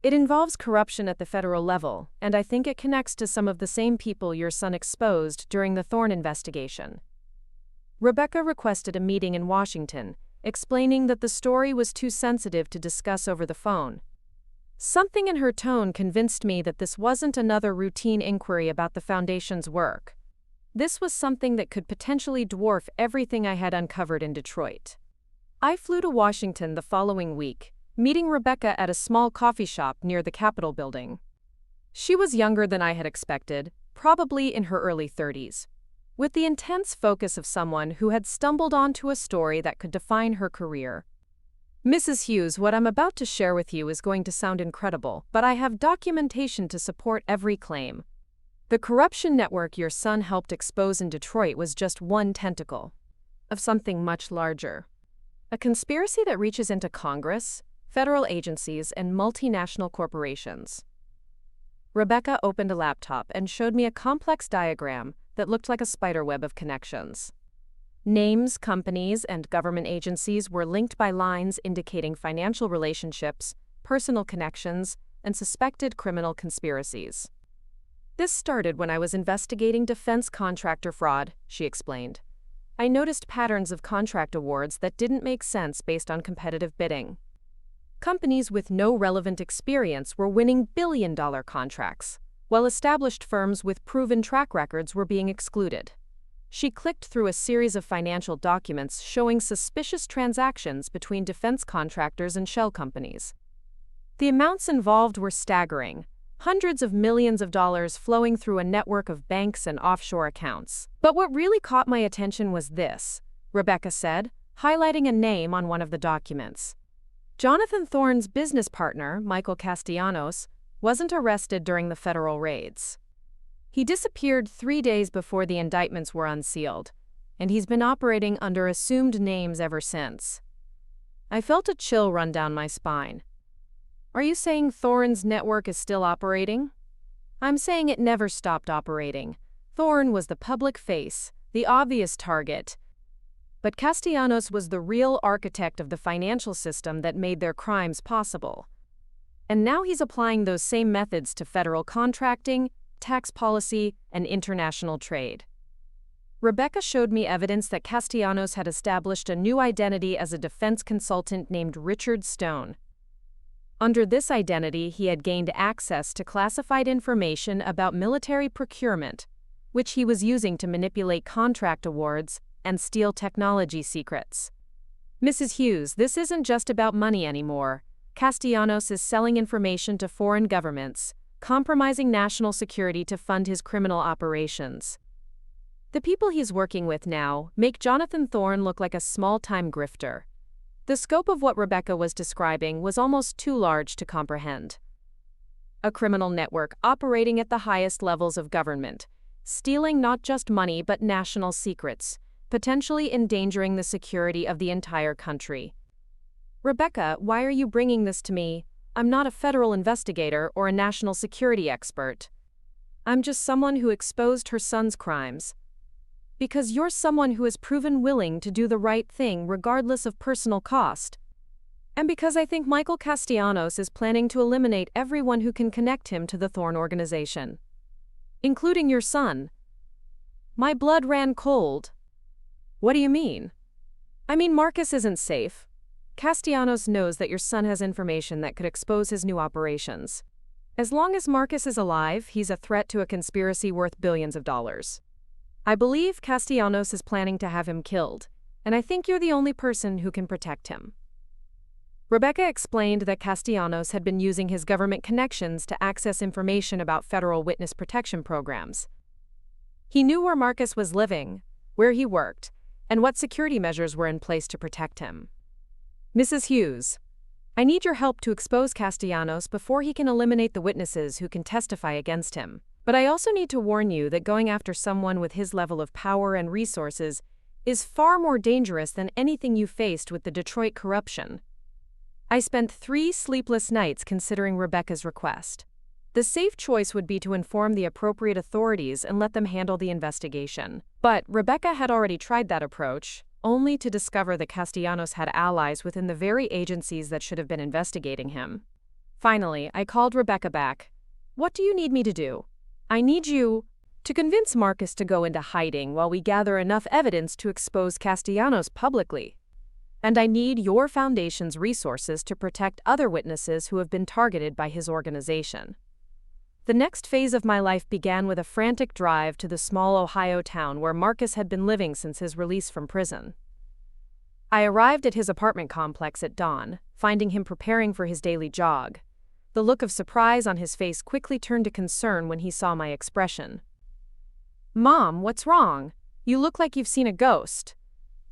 It involves corruption at the federal level, and I think it connects to some of the same people your son exposed during the Thorne investigation. Rebecca requested a meeting in Washington, explaining that the story was too sensitive to discuss over the phone. Something in her tone convinced me that this wasn't another routine inquiry about the foundation's work. This was something that could potentially dwarf everything I had uncovered in Detroit. I flew to Washington the following week, meeting Rebecca at a small coffee shop near the Capitol building. She was younger than I had expected, probably in her early 30s, with the intense focus of someone who had stumbled onto a story that could define her career. Mrs. Hughes, what I'm about to share with you is going to sound incredible, but I have documentation to support every claim. The corruption network your son helped expose in Detroit was just one tentacle of something much larger. A conspiracy that reaches into Congress, federal agencies, and multinational corporations. Rebecca opened a laptop and showed me a complex diagram that looked like a spiderweb of connections. Names, companies, and government agencies were linked by lines indicating financial relationships, personal connections, and suspected criminal conspiracies. This started when I was investigating defense contractor fraud, she explained. I noticed patterns of contract awards that didn't make sense based on competitive bidding. Companies with no relevant experience were winning billion-dollar contracts, while established firms with proven track records were being excluded. She clicked through a series of financial documents showing suspicious transactions between defense contractors and shell companies. The amounts involved were staggering, hundreds of millions of dollars flowing through a network of banks and offshore accounts. But what really caught my attention was this, Rebecca said, highlighting a name on one of the documents. Jonathan Thorne's business partner, Michael Castellanos, wasn't arrested during the federal raids. He disappeared 3 days before the indictments were unsealed, and he's been operating under assumed names ever since. I felt a chill run down my spine. Are you saying Thorne's network is still operating? I'm saying it never stopped operating. Thorne was the public face, the obvious target. But Castellanos was the real architect of the financial system that made their crimes possible. And now he's applying those same methods to federal contracting, tax policy, and international trade. Rebecca showed me evidence that Castellanos had established a new identity as a defense consultant named Richard Stone. Under this identity, he had gained access to classified information about military procurement, which he was using to manipulate contract awards and steal technology secrets. Mrs. Hughes, this isn't just about money anymore. Castellanos is selling information to foreign governments, compromising national security to fund his criminal operations. The people he's working with now make Jonathan Thorne look like a small-time grifter. The scope of what Rebecca was describing was almost too large to comprehend. A criminal network operating at the highest levels of government, stealing not just money but national secrets, potentially endangering the security of the entire country. Rebecca, why are you bringing this to me? I'm not a federal investigator or a national security expert. I'm just someone who exposed her son's crimes. Because you're someone who has proven willing to do the right thing regardless of personal cost. And because I think Michael Castellanos is planning to eliminate everyone who can connect him to the Thorne organization. Including your son. My blood ran cold. What do you mean? I mean, Marcus isn't safe. Castellanos knows that your son has information that could expose his new operations. As long as Marcus is alive, he's a threat to a conspiracy worth billions of dollars. I believe Castellanos is planning to have him killed, and I think you're the only person who can protect him. Rebecca explained that Castellanos had been using his government connections to access information about federal witness protection programs. He knew where Marcus was living, where he worked, and what security measures were in place to protect him. Mrs. Hughes, I need your help to expose Castellanos before he can eliminate the witnesses who can testify against him. But I also need to warn you that going after someone with his level of power and resources is far more dangerous than anything you faced with the Detroit corruption. I spent 3 sleepless nights considering Rebecca's request. The safe choice would be to inform the appropriate authorities and let them handle the investigation. But Rebecca had already tried that approach, only to discover that Castellanos had allies within the very agencies that should have been investigating him. Finally, I called Rebecca back. What do you need me to do? I need you to convince Marcus to go into hiding while we gather enough evidence to expose Castellanos publicly. And I need your foundation's resources to protect other witnesses who have been targeted by his organization. The next phase of my life began with a frantic drive to the small Ohio town where Marcus had been living since his release from prison. I arrived at his apartment complex at dawn, finding him preparing for his daily jog. The look of surprise on his face quickly turned to concern when he saw my expression. Mom, what's wrong? You look like you've seen a ghost.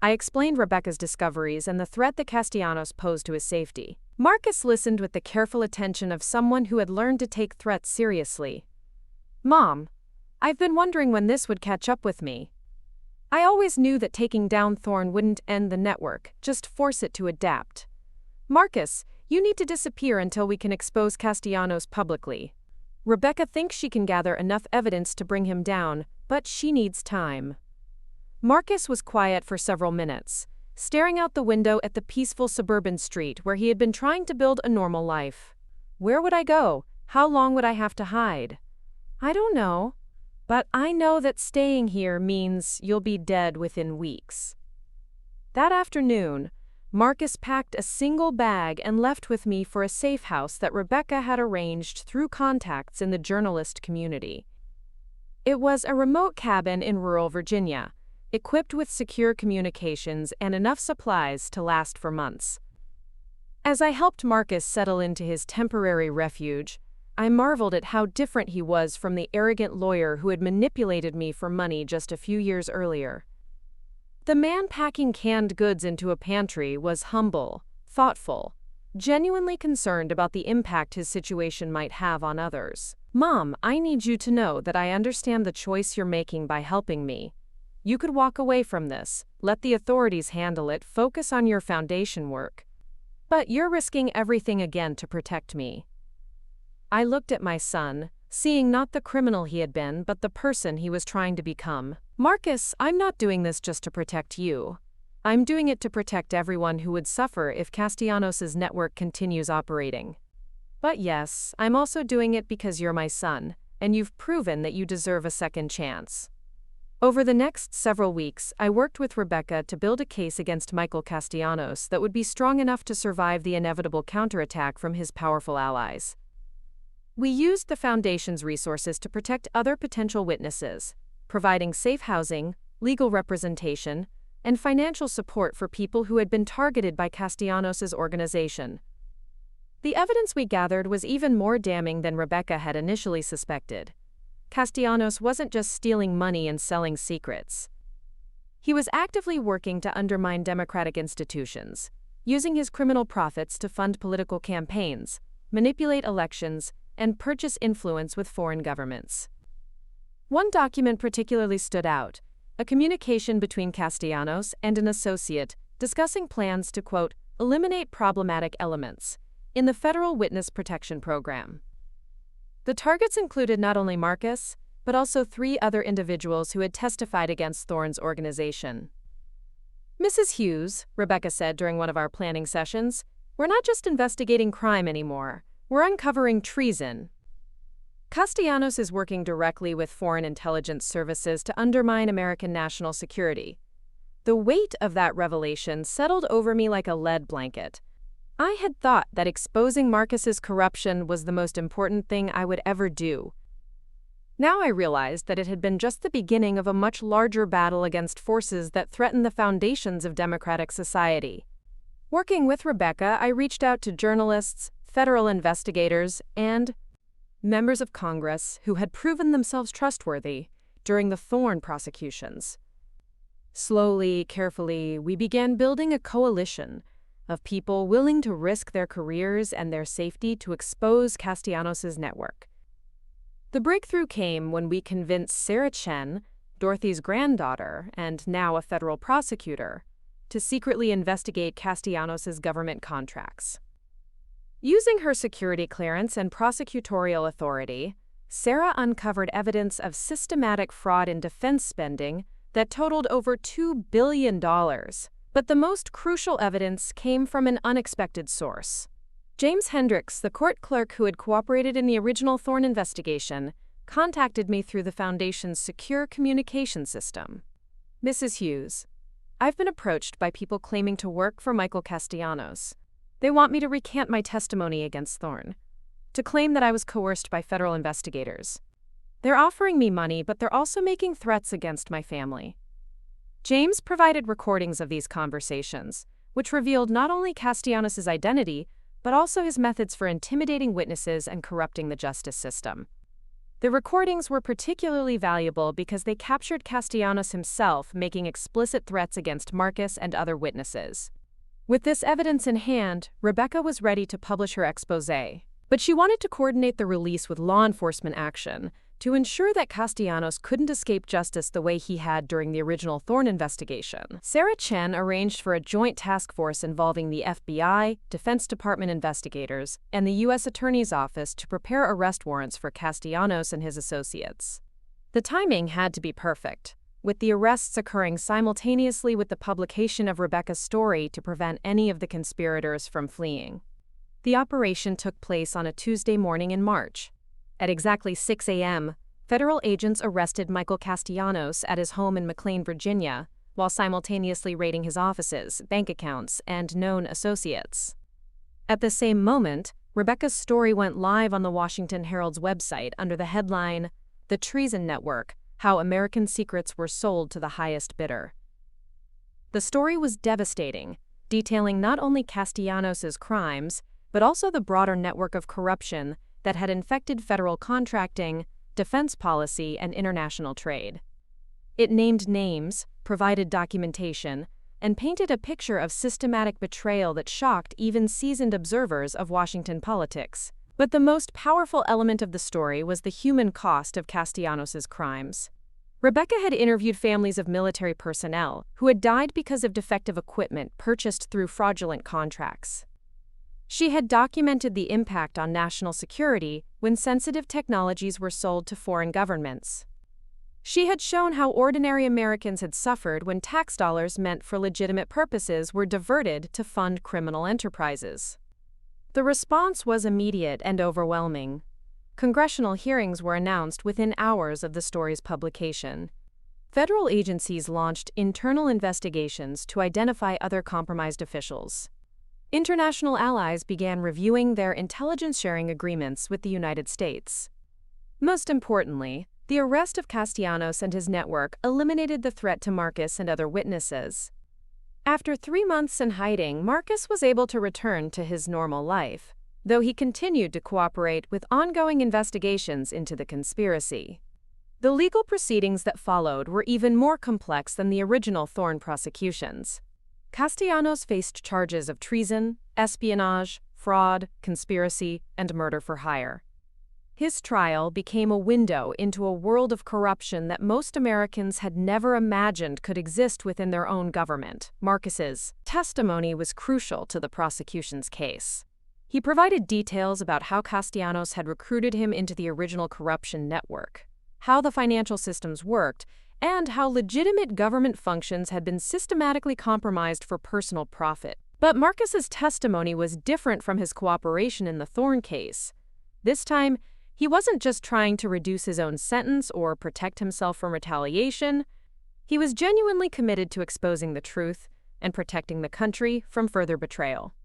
I explained Rebecca's discoveries and the threat that Castellanos posed to his safety. Marcus listened with the careful attention of someone who had learned to take threats seriously. Mom, I've been wondering when this would catch up with me. I always knew that taking down Thorne wouldn't end the network, just force it to adapt. Marcus, you need to disappear until we can expose Castellanos publicly. Rebecca thinks she can gather enough evidence to bring him down, but she needs time. Marcus was quiet for several minutes, staring out the window at the peaceful suburban street where he had been trying to build a normal life. Where would I go? How long would I have to hide? I don't know. But I know that staying here means you'll be dead within weeks. That afternoon, Marcus packed a single bag and left with me for a safe house that Rebecca had arranged through contacts in the journalist community. It was a remote cabin in rural Virginia, equipped with secure communications and enough supplies to last for months. As I helped Marcus settle into his temporary refuge, I marveled at how different he was from the arrogant lawyer who had manipulated me for money just a few years earlier. The man packing canned goods into a pantry was humble, thoughtful, genuinely concerned about the impact his situation might have on others. Mom, I need you to know that I understand the choice you're making by helping me. You could walk away from this, let the authorities handle it, focus on your foundation work. But you're risking everything again to protect me. I looked at my son, seeing not the criminal he had been but the person he was trying to become. Marcus, I'm not doing this just to protect you. I'm doing it to protect everyone who would suffer if Castellanos' network continues operating. But yes, I'm also doing it because you're my son, and you've proven that you deserve a second chance. Over the next several weeks, I worked with Rebecca to build a case against Michael Castellanos that would be strong enough to survive the inevitable counterattack from his powerful allies. We used the Foundation's resources to protect other potential witnesses, providing safe housing, legal representation, and financial support for people who had been targeted by Castellanos' organization. The evidence we gathered was even more damning than Rebecca had initially suspected. Castellanos wasn't just stealing money and selling secrets. He was actively working to undermine democratic institutions, using his criminal profits to fund political campaigns, manipulate elections, and purchase influence with foreign governments. One document particularly stood out, a communication between Castellanos and an associate discussing plans to, quote, eliminate problematic elements in the Federal Witness Protection Program. The targets included not only Marcus, but also 3 other individuals who had testified against Thorne's organization. Mrs. Hughes, Rebecca said during one of our planning sessions, we're not just investigating crime anymore, we're uncovering treason. Castellanos is working directly with foreign intelligence services to undermine American national security. The weight of that revelation settled over me like a lead blanket. I had thought that exposing Marcus's corruption was the most important thing I would ever do. Now I realized that it had been just the beginning of a much larger battle against forces that threaten the foundations of democratic society. Working with Rebecca, I reached out to journalists, federal investigators, and members of Congress who had proven themselves trustworthy during the Thorne prosecutions. Slowly, carefully, we began building a coalition of people willing to risk their careers and their safety to expose Castellanos' network. The breakthrough came when we convinced Sarah Chen, Dorothy's granddaughter and now a federal prosecutor, to secretly investigate Castellanos' government contracts. Using her security clearance and prosecutorial authority, Sarah uncovered evidence of systematic fraud in defense spending that totaled over $2 billion. But the most crucial evidence came from an unexpected source. James Hendricks, the court clerk who had cooperated in the original Thorne investigation, contacted me through the Foundation's secure communication system. Mrs. Hughes, I've been approached by people claiming to work for Michael Castellanos. They want me to recant my testimony against Thorne, to claim that I was coerced by federal investigators. They're offering me money, but they're also making threats against my family. James provided recordings of these conversations, which revealed not only Castellanos' identity, but also his methods for intimidating witnesses and corrupting the justice system. The recordings were particularly valuable because they captured Castellanos himself making explicit threats against Marcus and other witnesses. With this evidence in hand, Rebecca was ready to publish her exposé, but she wanted to coordinate the release with law enforcement action to ensure that Castellanos couldn't escape justice the way he had during the original Thorne investigation. Sarah Chen arranged for a joint task force involving the FBI, Defense Department investigators, and the U.S. Attorney's Office to prepare arrest warrants for Castellanos and his associates. The timing had to be perfect, with the arrests occurring simultaneously with the publication of Rebecca's story to prevent any of the conspirators from fleeing. The operation took place on a Tuesday morning in March. At exactly 6 a.m., federal agents arrested Michael Castellanos at his home in McLean, Virginia, while simultaneously raiding his offices, bank accounts, and known associates. At the same moment, Rebecca's story went live on the Washington Herald's website under the headline, "The Treason Network: How American Secrets Were Sold to the Highest Bidder." The story was devastating, detailing not only Castellanos' crimes, but also the broader network of corruption that had infected federal contracting, defense policy, and international trade. It named names, provided documentation, and painted a picture of systematic betrayal that shocked even seasoned observers of Washington politics. But the most powerful element of the story was the human cost of Castellanos' crimes. Rebecca had interviewed families of military personnel who had died because of defective equipment purchased through fraudulent contracts. She had documented the impact on national security when sensitive technologies were sold to foreign governments. She had shown how ordinary Americans had suffered when tax dollars meant for legitimate purposes were diverted to fund criminal enterprises. The response was immediate and overwhelming. Congressional hearings were announced within hours of the story's publication. Federal agencies launched internal investigations to identify other compromised officials. International allies began reviewing their intelligence sharing agreements with the United States. Most importantly, the arrest of Castellanos and his network eliminated the threat to Marcus and other witnesses. After 3 months in hiding, Marcus was able to return to his normal life, though he continued to cooperate with ongoing investigations into the conspiracy. The legal proceedings that followed were even more complex than the original Thorne prosecutions. Castellanos faced charges of treason, espionage, fraud, conspiracy, and murder for hire. His trial became a window into a world of corruption that most Americans had never imagined could exist within their own government. Marcus's testimony was crucial to the prosecution's case. He provided details about how Castellanos had recruited him into the original corruption network, how the financial systems worked, and how legitimate government functions had been systematically compromised for personal profit. But Marcus's testimony was different from his cooperation in the Thorne case. This time, he wasn't just trying to reduce his own sentence or protect himself from retaliation. He was genuinely committed to exposing the truth and protecting the country from further betrayal.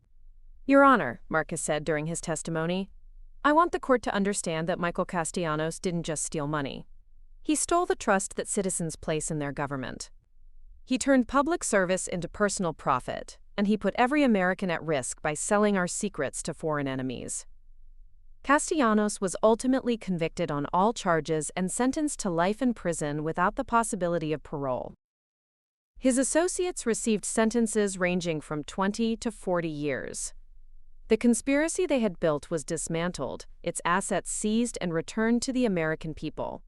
"Your Honor," Marcus said during his testimony, "I want the court to understand that Michael Castellanos didn't just steal money. He stole the trust that citizens place in their government. He turned public service into personal profit, and he put every American at risk by selling our secrets to foreign enemies." Castellanos was ultimately convicted on all charges and sentenced to life in prison without the possibility of parole. His associates received sentences ranging from 20 to 40 years. The conspiracy they had built was dismantled, its assets seized and returned to the American people.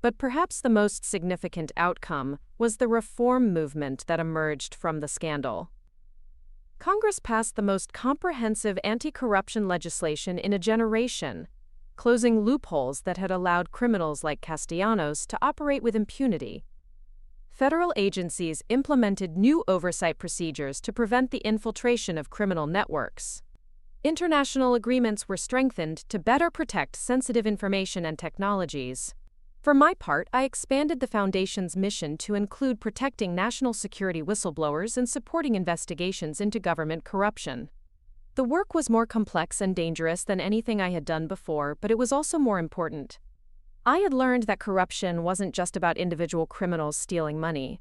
But perhaps the most significant outcome was the reform movement that emerged from the scandal. Congress passed the most comprehensive anti-corruption legislation in a generation, closing loopholes that had allowed criminals like Castellanos to operate with impunity. Federal agencies implemented new oversight procedures to prevent the infiltration of criminal networks. International agreements were strengthened to better protect sensitive information and technologies. For my part, I expanded the Foundation's mission to include protecting national security whistleblowers and supporting investigations into government corruption. The work was more complex and dangerous than anything I had done before, but it was also more important. I had learned that corruption wasn't just about individual criminals stealing money.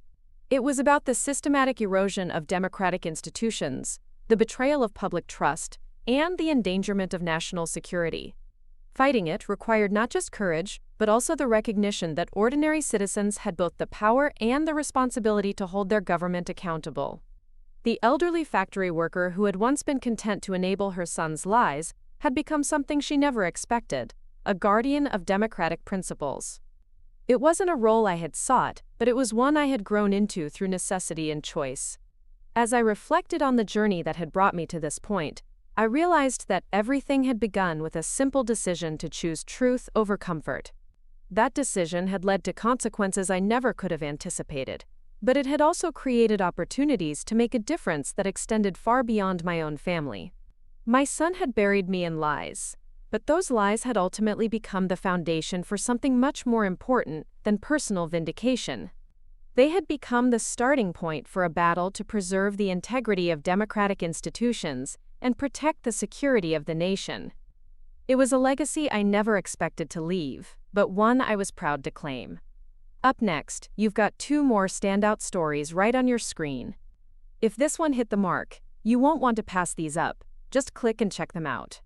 It was about the systematic erosion of democratic institutions, the betrayal of public trust, and the endangerment of national security. Fighting it required not just courage, but also the recognition that ordinary citizens had both the power and the responsibility to hold their government accountable. The elderly factory worker who had once been content to enable her son's lies had become something she never expected, a guardian of democratic principles. It wasn't a role I had sought, but it was one I had grown into through necessity and choice. As I reflected on the journey that had brought me to this point, I realized that everything had begun with a simple decision to choose truth over comfort. That decision had led to consequences I never could have anticipated, but it had also created opportunities to make a difference that extended far beyond my own family. My son had buried me in lies, but those lies had ultimately become the foundation for something much more important than personal vindication. They had become the starting point for a battle to preserve the integrity of democratic institutions and protect the security of the nation. It was a legacy I never expected to leave, but one I was proud to claim. Up next, you've got 2 more standout stories right on your screen. If this one hit the mark, you won't want to pass these up. Just click and check them out.